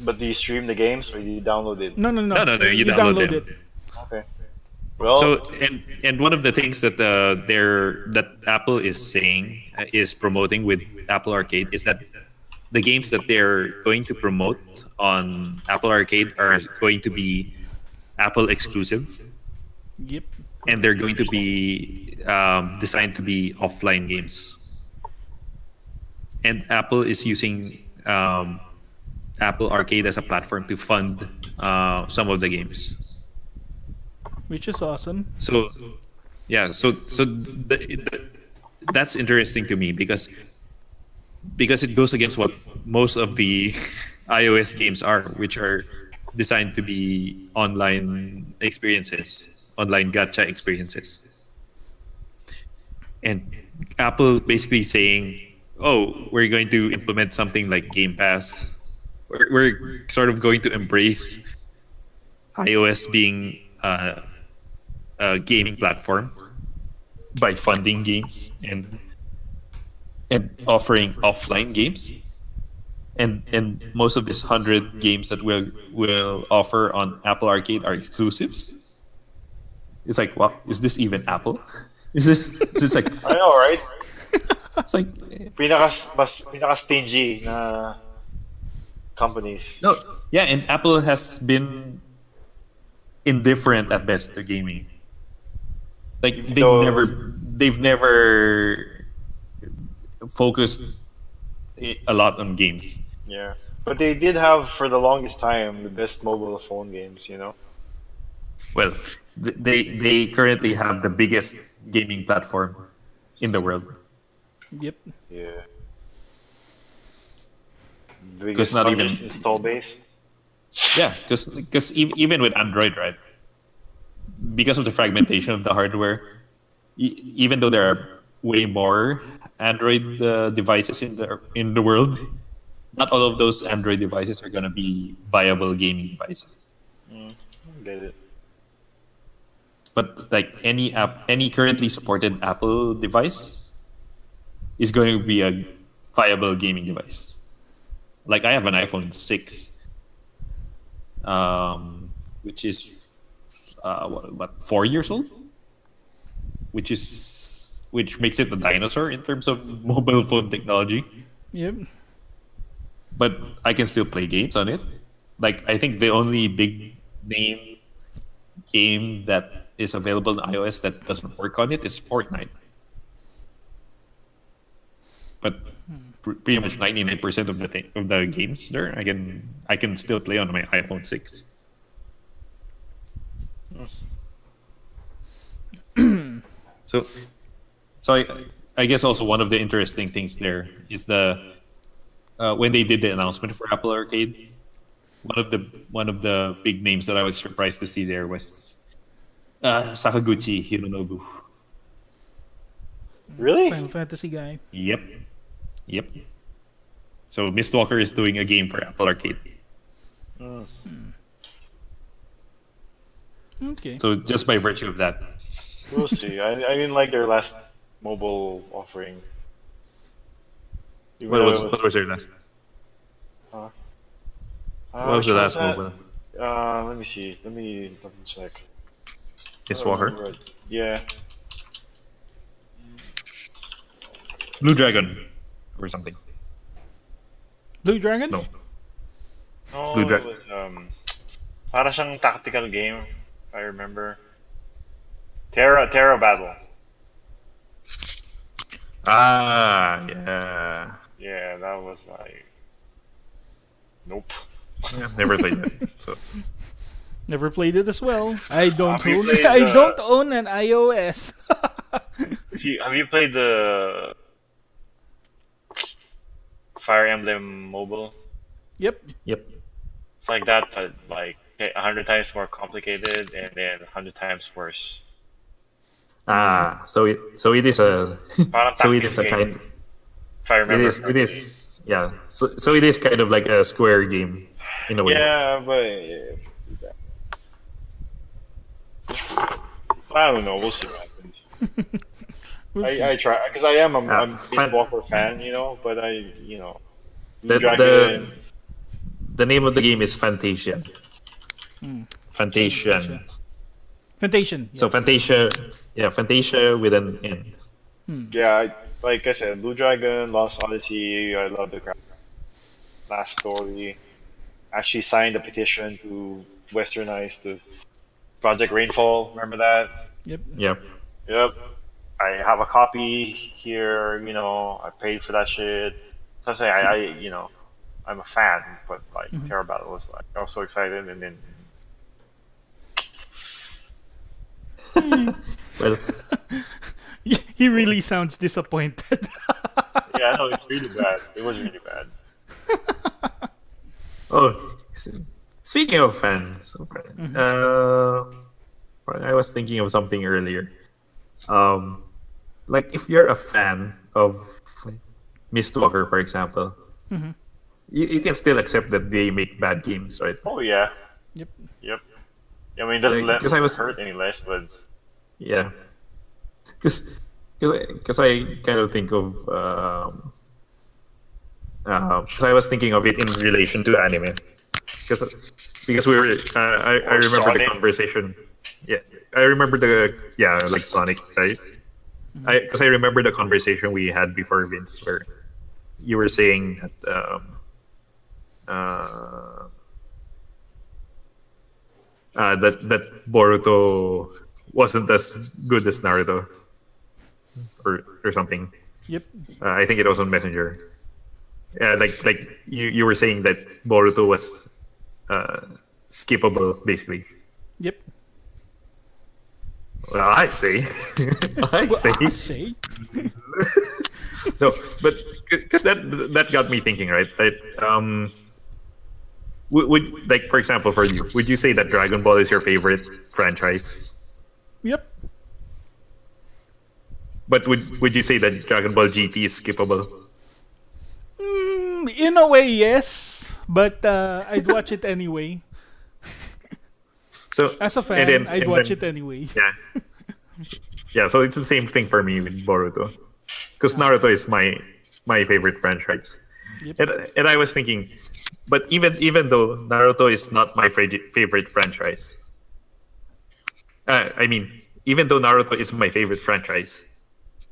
But do you stream the games or do you download it? No. No, you download them. Okay. Well, So and one of the things that that Apple is saying is promoting with Apple Arcade is that the games that they're going to promote on Apple Arcade are going to be Apple exclusive, Yep. and they're going to be designed to be offline games. And Apple is using Apple Arcade as a platform to fund some of the games. Which is awesome. So, yeah, that's interesting to me because it goes against what most of the iOS games are, which are designed to be online experiences, online gacha experiences. And Apple basically saying, we're going to implement something like Game Pass. We're sort of going to embrace iOS being a gaming platform by funding games and offering offline games. And most of these 100 games that will offer on Apple Arcade are exclusives. It's like, wow, is this even Apple? Is it like I know, right? it's like Pinaka stingy na companies. no, yeah, and Apple has been indifferent at best to gaming. Like they've never focused a lot on games. Yeah. But they did have for the longest time the best mobile phone games, Well, they currently have the biggest gaming platform in the world. Yep. Yeah. because Biggest, not even largest install base. yeah, because even with Android, right? Because of the fragmentation of the hardware, even though there are way more Android devices in the world, not all of those Android devices are gonna be viable gaming devices. Mm, get it. But like any currently supported Apple device is going to be a viable gaming device. Like I have an iPhone 6, which is what 4 years old, which makes it a dinosaur in terms of mobile phone technology. Yep. But I can still play games on it. Like I think the only big name game that is available on iOS that doesn't work on it is Fortnite. But pretty much 99% of the games there, I can still play on my iPhone 6. So so I guess also one of the interesting things there is when they did the announcement for Apple Arcade, one of the big names that I was surprised to see there was Sakaguchi Hironobu. Really? Final Fantasy guy. Yep, yep. So Mistwalker is doing a game for Apple Arcade. Mm. Okay. So just by virtue of that, We'll see. I didn't like their last mobile offering. Even what though was it what was their last? uh, What was which the one last that? mobile? Let me see. Let me double check. I don't Mistwalker, remember it. Yeah. Blue Dragon, or something. Blue Dragon? No, Blue No, it Dragon. was para siyang tactical game, if I remember. Terra Battle. Ah, yeah. Yeah, that was like nope. Yeah, never played it. So Never played it as well. I don't Have you own. played I don't own an iOS. have you played the Fire Emblem Mobile? Yep. yep. It's like that, but like 100 times more complicated and then 100 times worse. Ah, so it is a Parang so it tactics is a game, kind if I it remember is correctly. yeah. So it is kind of like a Square game in a way. Yeah, but I don't know. We'll see what happens. We'll see. I try because I'm a Fan- Beast Walker fan, but Blue The, Dragon. the name of the game is Fantasia. Fantasia. Fantasian. Fantasia. So Yeah. Fantasia, yeah, Fantasia with an N. Yeah, like I said, Blue Dragon, Lost Odyssey. I love the last story. Actually signed a petition to westernize the Project Rainfall. Remember that? Yep. Yep. Yep. I have a copy here. I paid for that shit. So I'm saying I'm a fan, but like Terra Battle was like I was so excited, and then Well, He really sounds disappointed. yeah, no, it's really bad. It was really bad. oh, speaking of fans, I was thinking of something earlier. Like if you're a fan of Mistwalker, for example, you can still accept that they make bad games, right? Oh yeah, Yep. yep. I mean, it doesn't Like, 'cause I was- hurt any less, but Yeah, because I kind of think of because I was thinking of it in relation to anime because we were I Or remember the Sonic. conversation. Yeah, I remember like Sonic, right? Because I remember the conversation we had before, Vince, where you were saying that that Boruto wasn't as good as Naruto, or something. Yep. I think it was on Messenger. Yeah, like you were saying that Boruto was skippable, basically. Yep. Well, I say, I say. I say. No, but because that got me thinking, right? Would like, for example, for you, would you say that Dragon Ball is your favorite franchise? Yep. But would you say that Dragon Ball GT is skippable? In a way, yes, but I'd watch it anyway. So As a fan, I'd watch it anyway. Yeah, yeah. So it's the same thing for me with Boruto, because Naruto is my favorite franchise. Yep. And I was thinking, but even though Naruto is not my favorite franchise, I mean, even though Naruto is my favorite franchise,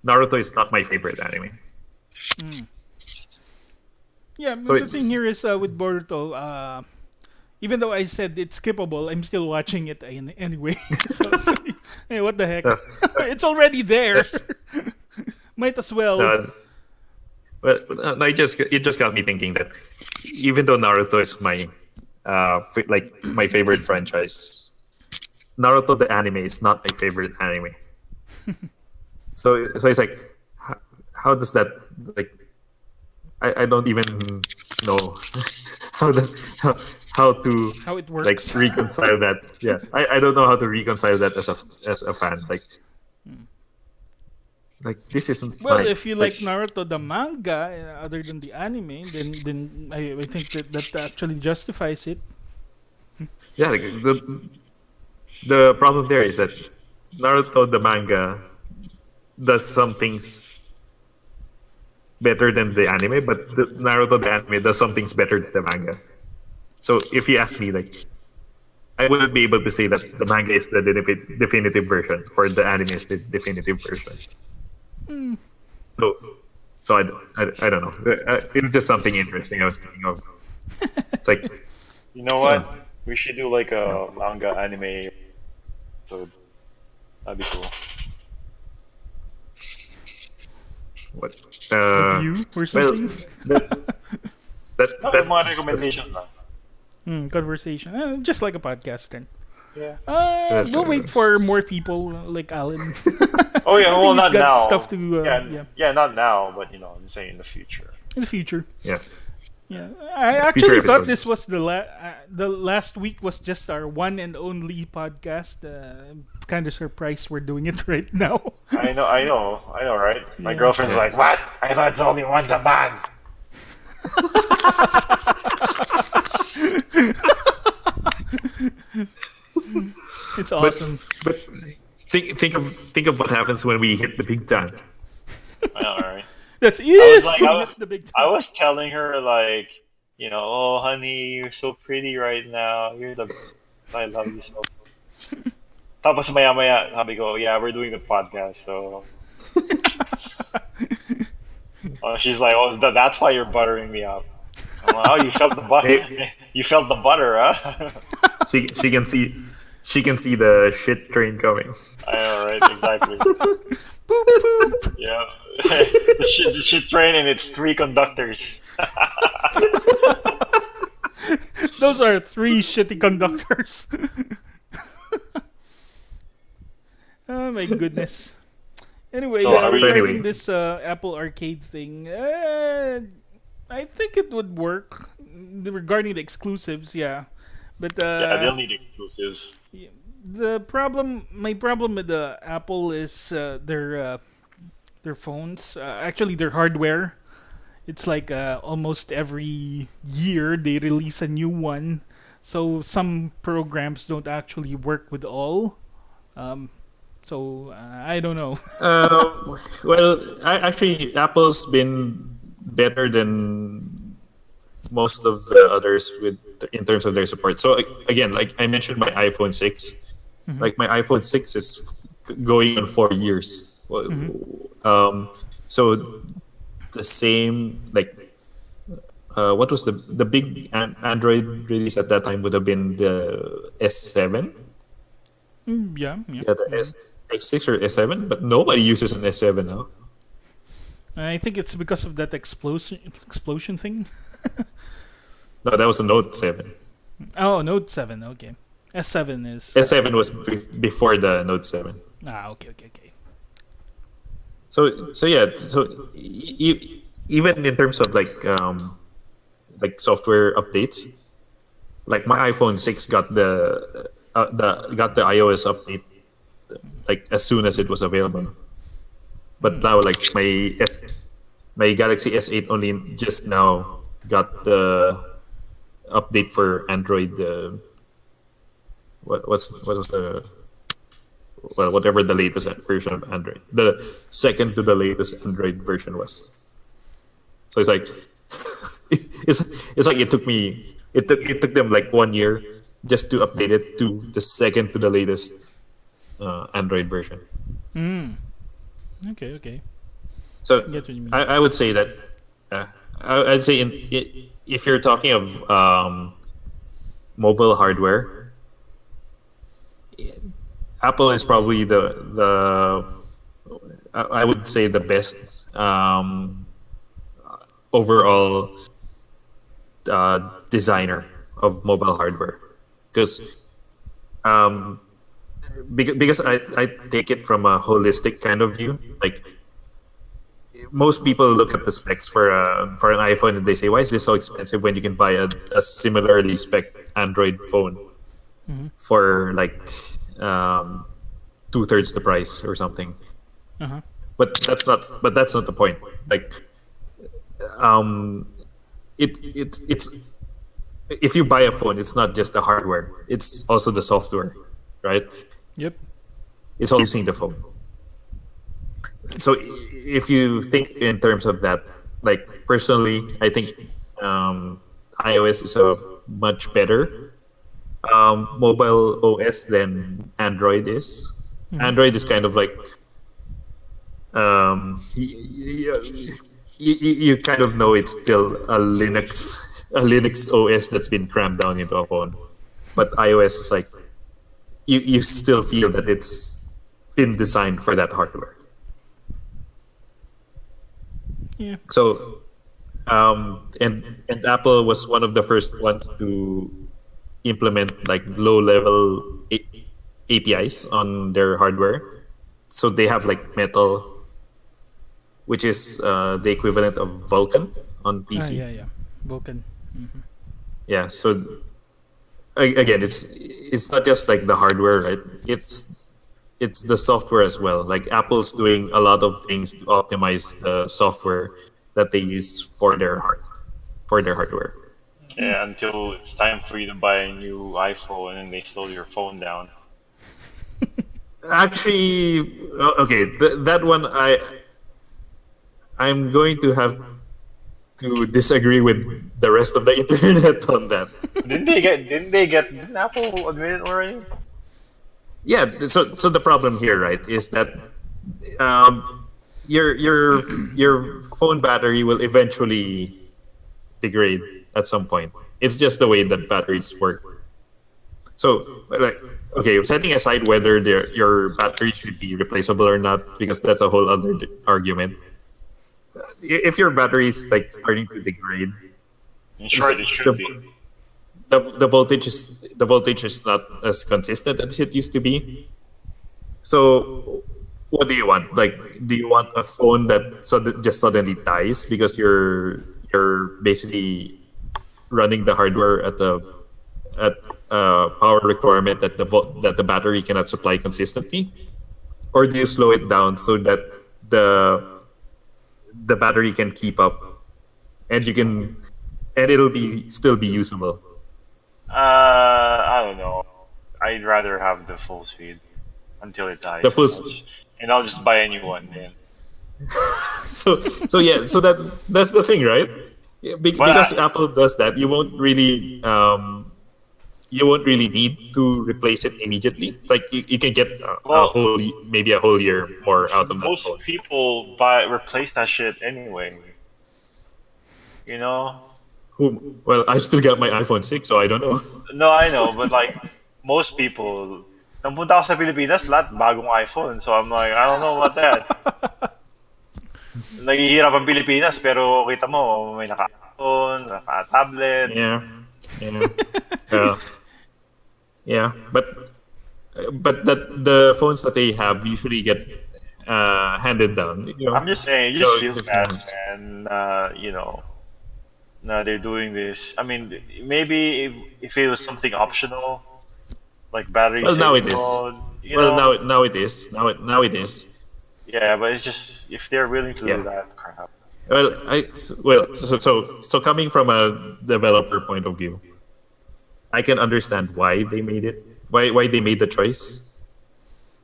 Naruto is not my favorite anime. Yeah, but So the thing here is with Boruto, even though I said it's skippable, I'm still watching it anyway. So, hey, what the heck? It's already there. Might as well. But it just got me thinking that even though Naruto is my like my favorite franchise, Naruto the anime is not my favorite anime. So it's like, how does that, like, I don't even know how to How it works. like reconcile that. Yeah, I don't know how to reconcile that as a fan. Like this isn't Well, my, if you like Naruto the manga, other than the anime, then I think that actually justifies it. yeah, like, the problem there is that Naruto the manga does some things better than the anime, but the Naruto the anime does some things better than the manga. So if you ask me, like, I wouldn't be able to say that the manga is the definitive version or the anime is the definitive version. So I don't know. It's just something interesting I was thinking of. It's like, You know what? We should do like a manga anime. So that'd be cool. what? Review or something. No, That's mga recommendation lang. Conversation. Just like a podcast then. Yeah. We'll wait for more people like Alan. Oh yeah, I think well he's not got now. stuff to yeah, not now, but you know, I'm saying in the future. in the future. yeah. Yeah, I Future actually thought episode. this was the last week was just our one and only podcast. Kind of surprised we're doing it right now. I know, right? My Yeah. girlfriend's like, "What? I thought it's only once a month." It's awesome. But think of what happens when we hit the big time. I know, right? That's I it. was like, I was, The big I time. was telling her like, you know, oh honey, you're so pretty right now. You're the I love you so. Tapos maya sabi ko, yeah, we're doing the podcast, so. She's like, oh, that's why you're buttering me up. I'm like, oh, you felt the butter. You felt the butter, huh? She can see the shit train coming. I know, right? Exactly. Yeah. the shit train and its 3 conductors. Those are 3 shitty conductors. Oh my goodness. Anyway, So, are we- regarding this Apple Arcade thing, I think it would work. Regarding the exclusives, yeah. But Yeah, they'll need exclusives. my problem with the Apple is their phones. Actually, their hardware. It's like almost every year they release a new one, so some programs don't actually work with all. So I don't know. Well, actually, Apple's been better than most of the others in terms of their support. So again, like I mentioned, my iPhone 6, like my iPhone 6 is going on 4 years. So the same, like what was the big Android release at that time would have been the S7. Yeah. Yeah, the S6 or S7, but nobody uses an S7 now. I think it's because of that explosion thing. No, that was the Note 7. Oh, Note 7. Okay, S7 is. S7 was before the Note 7. Okay. So yeah, so even in terms of like software updates, like my iPhone 6 got the iOS update like as soon as it was available. But now like my Galaxy S8 only just now got the update for Android. What was the whatever the latest version of Android, the second to the latest Android version was. So it's like it's it's like it took them like 1 year just to update it to the second to the latest Android version. Okay, okay. So Get what you mean. I would say that I'd say if you're talking of mobile hardware, Apple is probably the I would say the best overall designer of mobile hardware because um, because I take it from a holistic kind of view. Like most people look at the specs for an iPhone and they say, "Why is this so expensive when you can buy a similarly spec Android phone for like 2/3 the price or something?" Uh-huh. But that's not the point. Like um, it's if you buy a phone, it's not just the hardware; it's also the software, right? Yep. It's all using the phone. So if you think in terms of that, like personally, I think iOS is a much better mobile OS than Android is. Android is kind of like you kind of know it's still a Linux OS that's been crammed down into a phone, but iOS is like you still feel that it's been designed for that hardware. Yeah. So, and Apple was one of the first ones to implement like low level APIs on their hardware. So they have like Metal, which is the equivalent of Vulkan on Ah, PC. yeah, yeah. Vulkan. Yeah. So again, it's not just like the hardware, right? It's the software as well. Like Apple's doing a lot of things to optimize the software that they use for their hardware. Yeah, until it's time for you to buy a new iPhone and they slow your phone down. Actually, okay, that one I'm going to have to disagree with the rest of the internet on that. Didn't Apple admit it already? Yeah, so the problem here, right, is that your phone battery will eventually degrade at some point. It's just the way that batteries work. So, like, okay, setting aside whether your battery should be replaceable or not, because that's a whole other argument. If your battery is like starting to degrade, In short, it should be. the voltage is not as consistent as it used to be. So, what do you want? Like, do you want a phone that just suddenly dies because you're basically running the hardware at power requirement that the battery cannot supply consistently, or do you slow it down so that the battery can keep up and it'll still be usable? I don't know. I'd rather have the full speed until it dies. The full And I'll just buy a new one then. so yeah, so that's the thing, right? Yeah, Well, because Apple does that, you won't really need to replace it immediately. It's like you can get Well- maybe a whole year more out of that Most phone. people replace that shit anyway. You know? Well, I still got my iPhone 6, so I don't know. No, I know, but like most people, napunta ako sa Pilipinas, lahat bagong iPhone. So I'm like, I don't know about that. Naghihirap ang Pilipinas, pero kita mo, may naka-iPhone, naka-tablet. Yeah, yeah, uh, yeah. But that the phones that they have usually get handed down. I'm just saying, it just So feels bad, different. man. Now they're doing this. I mean, maybe if it was something optional, like battery Well, now saving it is. mode, Well, now it is. Now it is. yeah, but it's just if they're willing to Yeah. do that, crap. So coming from a developer point of view, I can understand why they made it, why they made the choice,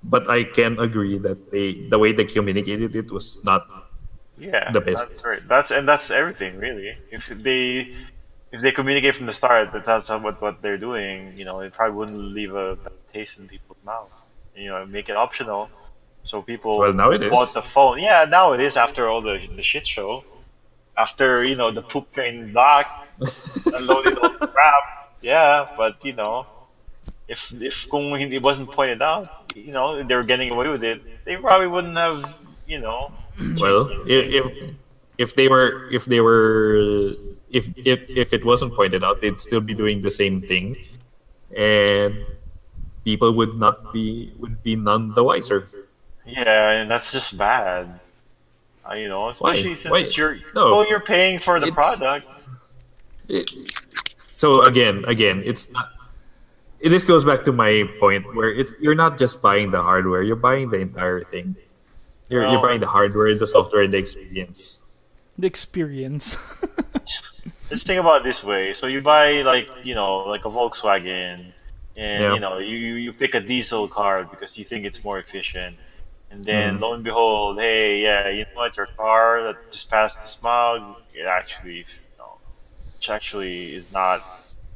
but I can agree that the way they communicated it was not Yeah, the best. that's great. That's everything really. If they communicate from the start that that's what they're doing, it probably wouldn't leave a bad taste in people's mouth. Make it optional so Well, people now who it bought is. the phone. Yeah, now it is after all the shit show. After the poop train dock unloaded all the crap. Yeah, but if kung hindi it wasn't pointed out, they were getting away with it, they probably wouldn't have you know changed Well, anything. if they were if it wasn't pointed out, they'd still be doing the same thing, and people would be none the wiser. Yeah, and that's just bad. Why? Especially since Why? it's your No, well, you're paying for the product. it's it, so again, it's not. This goes back to my point where it's you're not just buying the hardware, you're buying the entire thing. You're Well, buying the hardware, the software, and the experience. The experience. let's think about it this way. So you buy like a Volkswagen, and Yeah. you pick a diesel car because you think it's more efficient, and then Mm. lo and behold, hey, yeah, you know what, your car that just passed the smog, it actually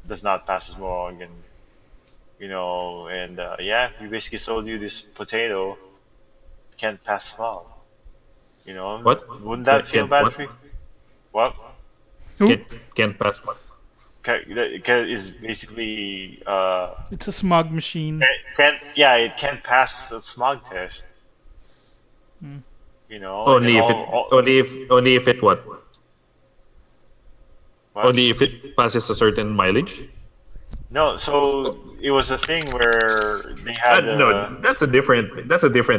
does not pass the smog, and yeah, we basically sold you this potato can't pass smog. What? Wouldn't that feel Can't bad what? for you? What? Who? Can't pass what? Is basically It's a smog machine. it can't pass the smog test. And then Only if it what? what? Only if it passes a certain mileage. No, so it was a thing where they had No, that's a different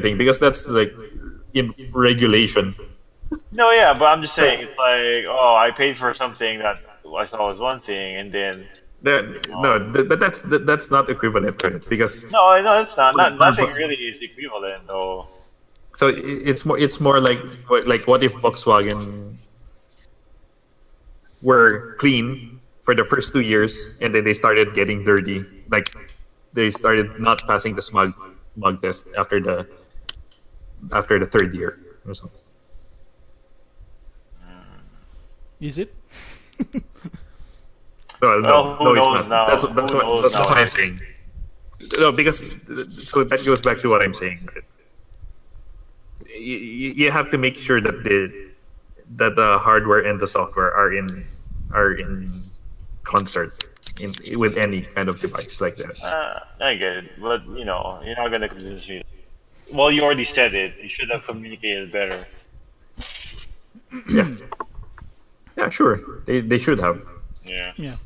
thing because that's like in regulation. no, yeah, but I'm just So saying it's like, oh, I paid for something that I thought was one thing, and then but that's not equivalent to it because no, it's not. on Nothing really is equivalent though. so it's more like what if Volkswagen were clean for the first 2 years and then they started getting dirty, like they started not passing the smog test after the third year or something. Is it? Well, Well, who no, it's knows not. now? That's Who knows what now? I'm saying. No, because so that goes back to what I'm saying. Right? You have to make sure that the hardware and the software are in concert with any kind of device like that. I get it, but you're not gonna convince me. Well, you already said it. You should have communicated better. Yeah, yeah, sure. They should have. Yeah. Yeah.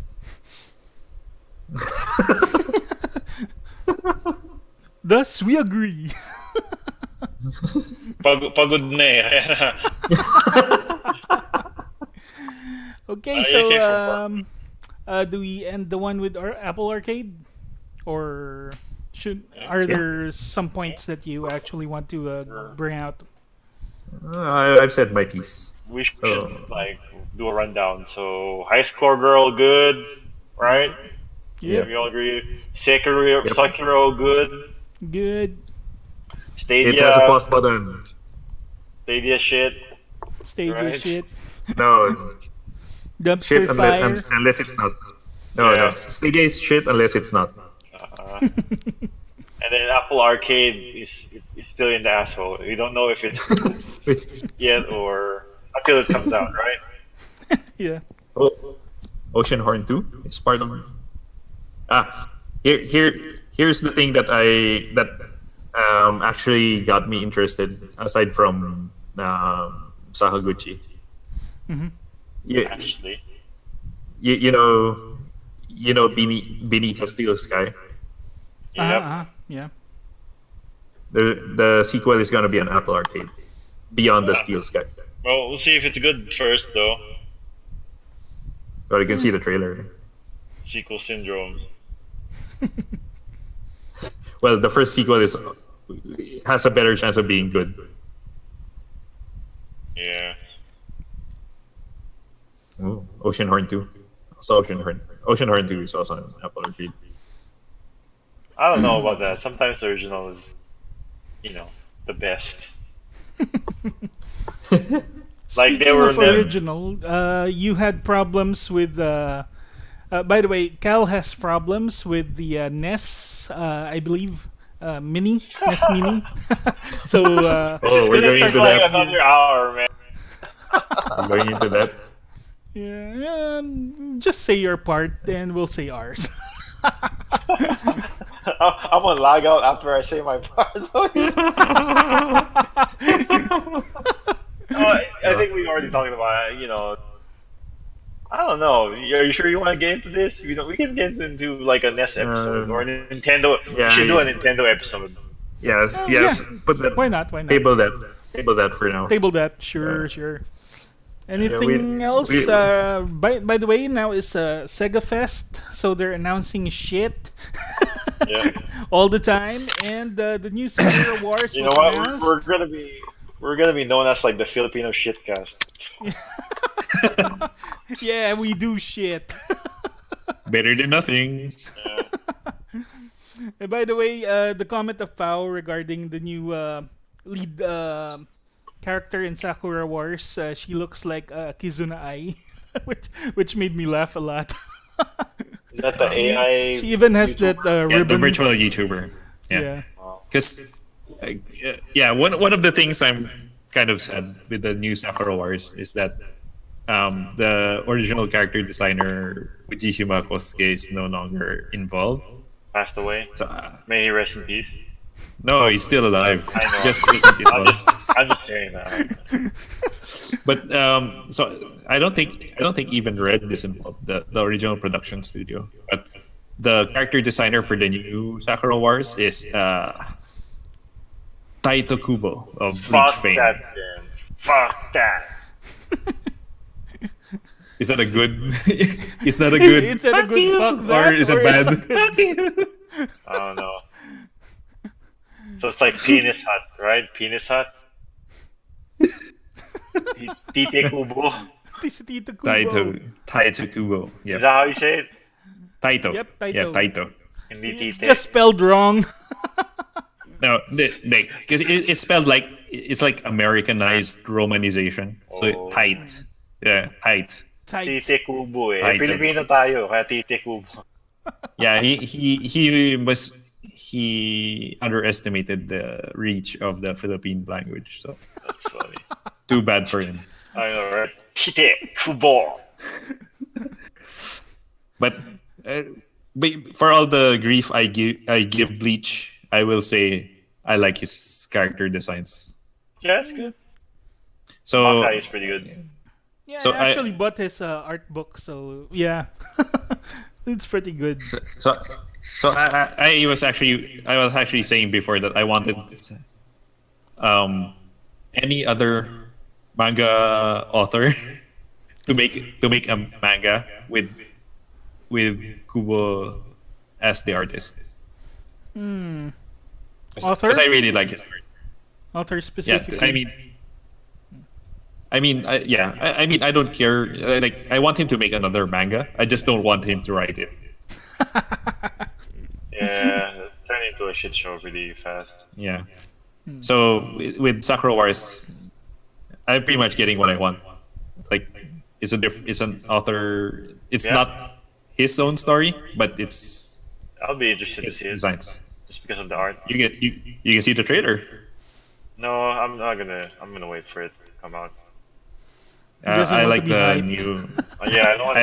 Thus, we agree. Pagod na eh. Okay, Yeah, okay, so do we end the one with our Apple Arcade, or are there some points that you actually want to bring out? I've said my piece. We So should do a rundown. So high score girl, good, right? Yep. We all agree. Sekiro, Yep. Sekiro, good. Good. it has a Stadia, pause button. Stadia shit. Stadia Right. shit. No Dumpster shit fire. unless it's not. No, Yeah. no. Stadia is shit unless it's not. And then Apple Arcade is still in the asshole. We don't know if it's yet or until it comes out, right? Yeah. Oh, Ocean Horn 2 is part of. Here's the thing that actually got me interested aside from Sakaguchi. You, Actually, you know Beneath a Steel Sky. yep. Yeah. The sequel is gonna be an Apple Arcade, Beyond the Steel Sky. Well, we'll see if it's good first, though. But you can see the trailer. Sequel syndrome. Well, the first sequel has a better chance of being good. Yeah. Oh, Oceanhorn 2. Also Oceanhorn. Oceanhorn 2 is also an Apple Arcade. I don't know about that. Sometimes the original is, the best. Like, they Speaking were of never- original, you had problems with. By the way, Cal has problems with the NES, I believe, Mini, NES Mini. So Oh, we're It's going like into that. another hour, man. We're going into that. yeah, just say your part, and we'll say ours. I'm gonna log out after I say my part. I think we already talked about I don't know. Are you sure you want to get into this? We can get into like a NES episode or a Nintendo. Yeah, we should do a yeah. Nintendo episode. Yes, Oh, yes. yeah. Put that. Why not? Why not? Table that. Table that for now. Table that. Sure. Anything we- else? we- By the way, now is Sega Fest, so they're announcing shit Yeah. all the time, and the new Sekiro Wars You know was what? announced. We're gonna be known as like the Filipino shitcast. Yeah, we do shit. Better than nothing. And by the way, the comment of Pao regarding the new lead character in Sakura Wars, she looks like Kizuna Ai, which made me laugh a lot. Is that the AI? She even has that Yeah, the ribbon. virtual YouTuber. Yeah. Because, one of the things I'm kind of sad with the new Sakura Wars is that the original character designer Fujishima Kosuke is no longer involved. Passed away. So, May he rest in peace. no, he's still alive. I know. Just recently involved. I'm just saying that. But so I don't think even Red is involved, the original production studio. But the character designer for the new Sakura Wars is Taito Kubo of Bleach Fuck fame. that, man. Fuck that. Is that a good? Is that a good? It's a good fuck that, or is it or bad? I don't know. So it's like Penis Hut, right? Penis Hut. Tite Kubo. This Tito Kubo. Taito Kubo. Is Yeah, that how you say it? Taito. Yep, Taito. Yeah, Taito. Hindi It's Tite. just spelled wrong. No, because it's spelled like it's like Americanized romanization. So Oh. tight. Yeah, tight. Tight. Tite Kubo eh. Tite. Filipino tayo, kaya Tite Kubo. Yeah, he underestimated the reach of the Philippine language. So That's funny. too bad for him. I know, right? Tite Kubo. But for all the grief I give Bleach, I will say I like his character designs. Yeah, that's good. So Manga is pretty good. Yeah, So I actually bought his art book, so yeah. It's pretty good. so I was actually saying before that I wanted any other manga author to make a manga with Kubo as the artist. Author? Because I really like his art. Author Yeah, specifically. I mean, I don't care. Like, I want him to make another manga. I just don't want him to write it. Yeah, turn into a shit show pretty fast. Yeah. So with Sakura Wars, I'm pretty much getting what I want. Like, it's an author. It's Yeah. not his own story, but it's I'll be interested to his see it designs. just because of the art. You can see the trailer. No, I'm not gonna. I'm gonna wait for it to come out. doesn't I want like to be the hyped. new. Yeah, I don't want.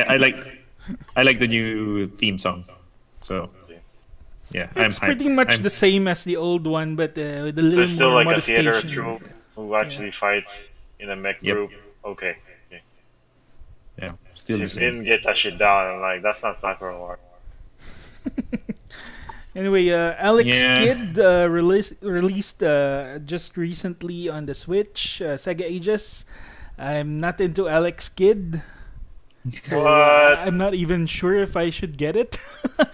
I like the new theme song. So yeah, I'm It's hyped. pretty much I'm- the same as the old one, but with a So little it's still more like a theater modification. troupe who actually fights in a mech Yep. group. Okay. Yeah, still the Just same. didn't get that shit down. I'm like, that's not Sakura War. Anyway, Alex Yeah. Kidd released just recently on the Switch, Sega Ages. I'm not into Alex Kidd, so What? I'm not even sure if I should get it.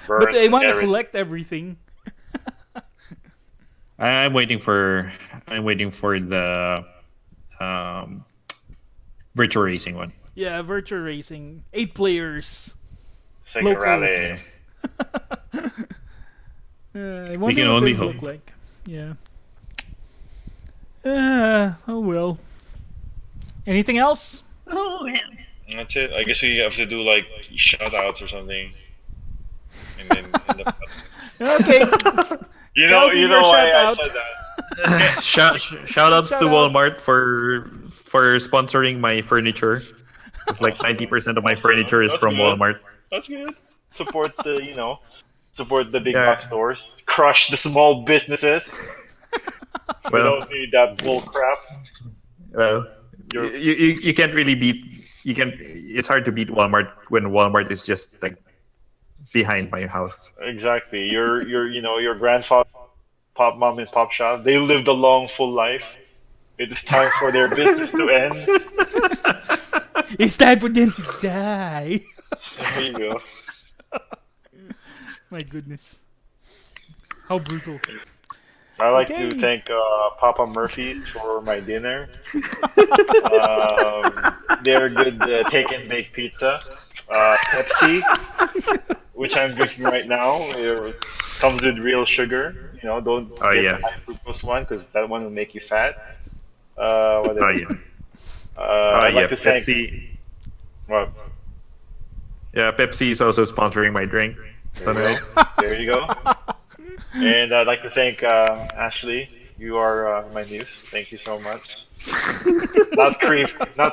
But Burn I want to everything. collect everything. I'm waiting for the um, virtual racing one. Yeah, Virtual Racing, 8 players, Sega local. Rally. I We wonder can what only they look hope. like. Yeah. Oh well. Anything else? That's it. I guess we have to do like shout outs or something. And then end up. Okay. You Tell know, me you your know why I shout-out. said that. Shout outs to Shout out. Walmart for sponsoring my furniture. It's like 90% of my furniture is That's from good. Walmart. That's good. Support the support the big Yeah. box stores. Crush the small businesses. We Well, don't need that bull crap. well, You're- you can't really beat. You can. It's hard to beat Walmart when Walmart is just like behind my house. Exactly. Your grandfather, pop mom and pop shop. They lived a long, full life. It is time for their business to end. It's time for them to die. There you go. My goodness. How brutal. I like Okay. to thank Papa Murphy for my dinner. They're good take and bake pizza. Pepsi, which I'm drinking right now, it comes with real sugar. Don't Oh, get yeah. the high fructose one because that one will make you fat. What Oh else? yeah. I'd Yeah. like to thank. Pepsi. Well, Yeah, Pepsi is also sponsoring my drink. there you go. There you go. And I'd like to thank Ashley. You are my muse. Thank you so much. Not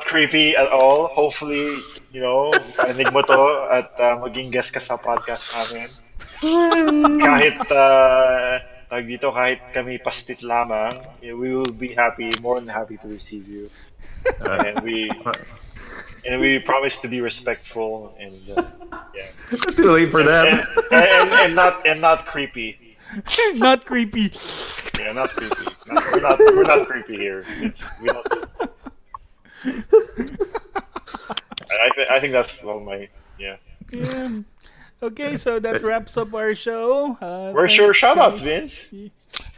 creepy at all. Hopefully, parinig mo to at maging guest ka sa podcast namin. Kahit tawag dito, kahit kami pastit lamang, we will be more than happy to receive you. And we promise to be respectful and yeah. Too late for that. And not creepy. Not creepy. Yeah, not creepy. We're not creepy here. We don't. I think that's all my yeah. Yeah. Okay, so that wraps up our show. Where's your Thanks, shout-outs, guys. Vince?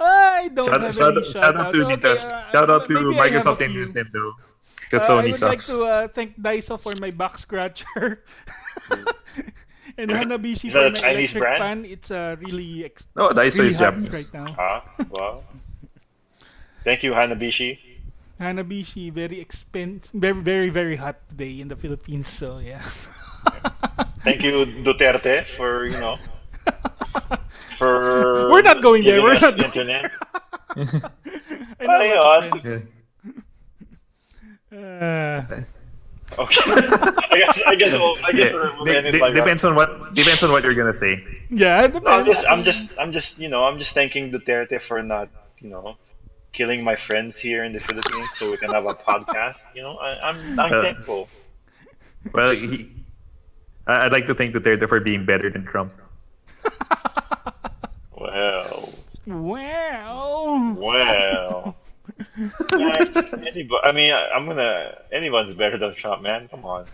I don't have any Shout out to shout-outs. shout out to maybe I have a Microsoft and few. Nintendo. Because I Sony would like sucks. to thank Daiso for my back scratcher. And Hanabishi Is for that a my Chinese electric brand? fan. It's really, No, Daiso really is hot Japanese. right now. Wow. Thank you, Hanabishi. Hanabishi, very expensive, very, very, very hot today in the Philippines. So, yeah. Thank you, Duterte, for for. We're not going there, giving we're us not going internet. I know about Ayun. the friends. Okay. I guess we'll end it like that. Depends on what you're gonna say. Yeah, it depends. I'm just thanking Duterte for not, killing my friends here in the Philippines so we can have a podcast. I'm thankful. Well, I'd like to thank Duterte for being better than Trump. Well, Well. yeah, anybody, I mean, anyone's better than Trump, man. Come on.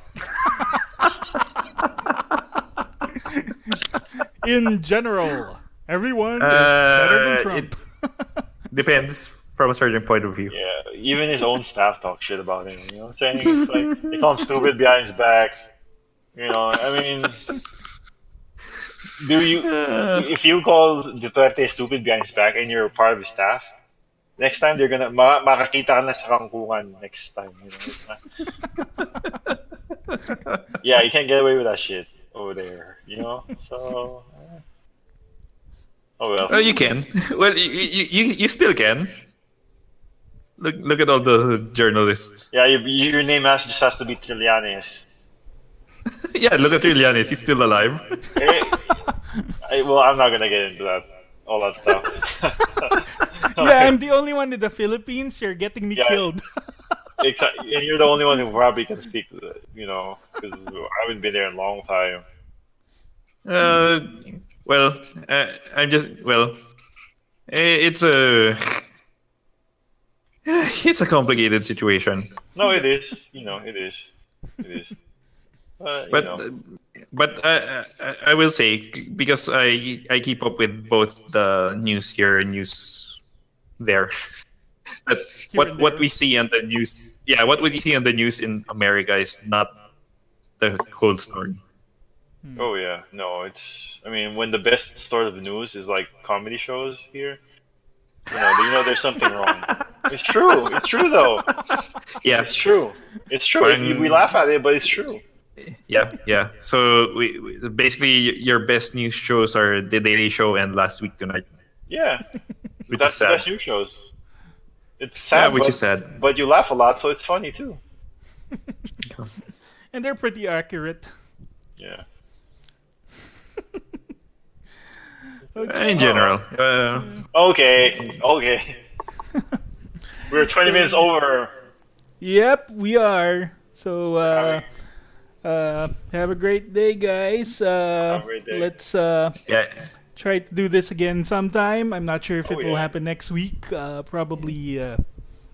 In general, everyone is better than Trump. Depends from a certain point of view. Yeah, even his own staff talk shit about him. You know what I'm saying? It's like they call him stupid behind his back. I mean, if you call Duterte stupid behind his back and you're part of his staff, next time they're gonna makakita ka na sa kangkungan next time. Yeah, you can't get away with that shit over there. So. Oh well. You can. Well, you still can. Look at all the journalists. Yeah, your name just has to be Trillanes. Yeah, look at Trillanes. He's still alive. Well, I'm not gonna get into all that stuff. Yeah, I'm the only one in the Philippines. You're getting me Yeah. killed. Exactly, and you're the only one who probably can speak to it, because I haven't been there in a long time. Well, Well, I'm just well. It's a it's a complicated situation, No, it is. It is. It is. but I will say because I keep up with both the news here and news there. That Here and what there. we see on the news, yeah, what we see on the news in America is not the whole story. Oh yeah, no, it's. I mean, when the best sort of news is like comedy shows here, there's something wrong. It's true. It's true though. Yeah, It's true. It's true. Parang- We laugh at it, but it's true. yeah. So we basically your best news shows are the Daily Show and Last Week Tonight, Yeah, which that's is the sad. best news shows. It's Yeah, sad, which but, is sad. but you laugh a lot, so it's funny too. And they're pretty accurate. Yeah. In general, Okay. Okay. We're 20 minutes over. Yep, we are. So have a great day, guys. Have a great day. Let's yeah. try to do this again sometime. I'm not sure if Oh, it will yeah. happen next week. Probably.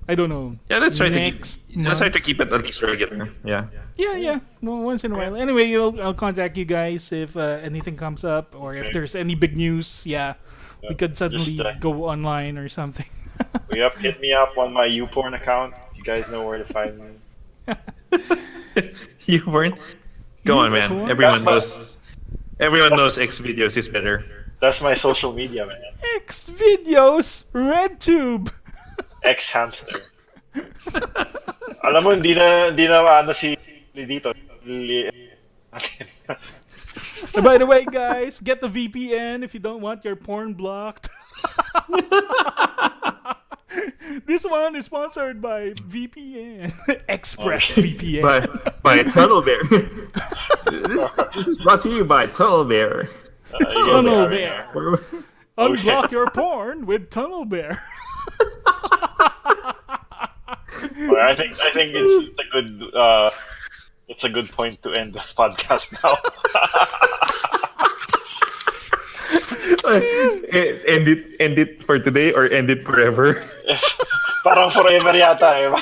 I don't know. Yeah, let's try Next to keep it at least regular. Yeah. Yeah. Well, once in a while. Anyway, I'll contact you guys if anything comes up or if Okay. there's any big news. Yeah, we could suddenly Just, go online or something. Yep, hit me up on my YouPorn account. You guys know where to find me. You weren't. Go on, man. Porn? Everyone That's knows. Everyone knows X videos is better. That's my social media, man. X videos, RedTube. Ex-hamster. Alam mo, hindi na ano si dito. And by the way, guys, get the VPN if you don't want your porn blocked. This one is sponsored by VPN. Express VPN. By Tunnel Bear. this is brought to you by Tunnel Bear. Tunnel Bear. Where- Unblock your porn with Tunnel Bear. Well, I think it's a good point to end the podcast now. end it for today or end it forever. Parang forever yata eh.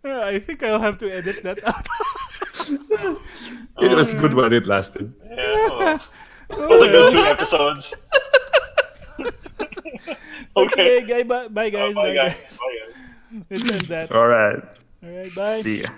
I think I'll have to edit that out. It was good while it lasted. Yeah, it was a good 2 episodes. Okay, bye guys. Bye Bye guys. guys. Bye guys. Let's end that. All right. All right, bye. See ya.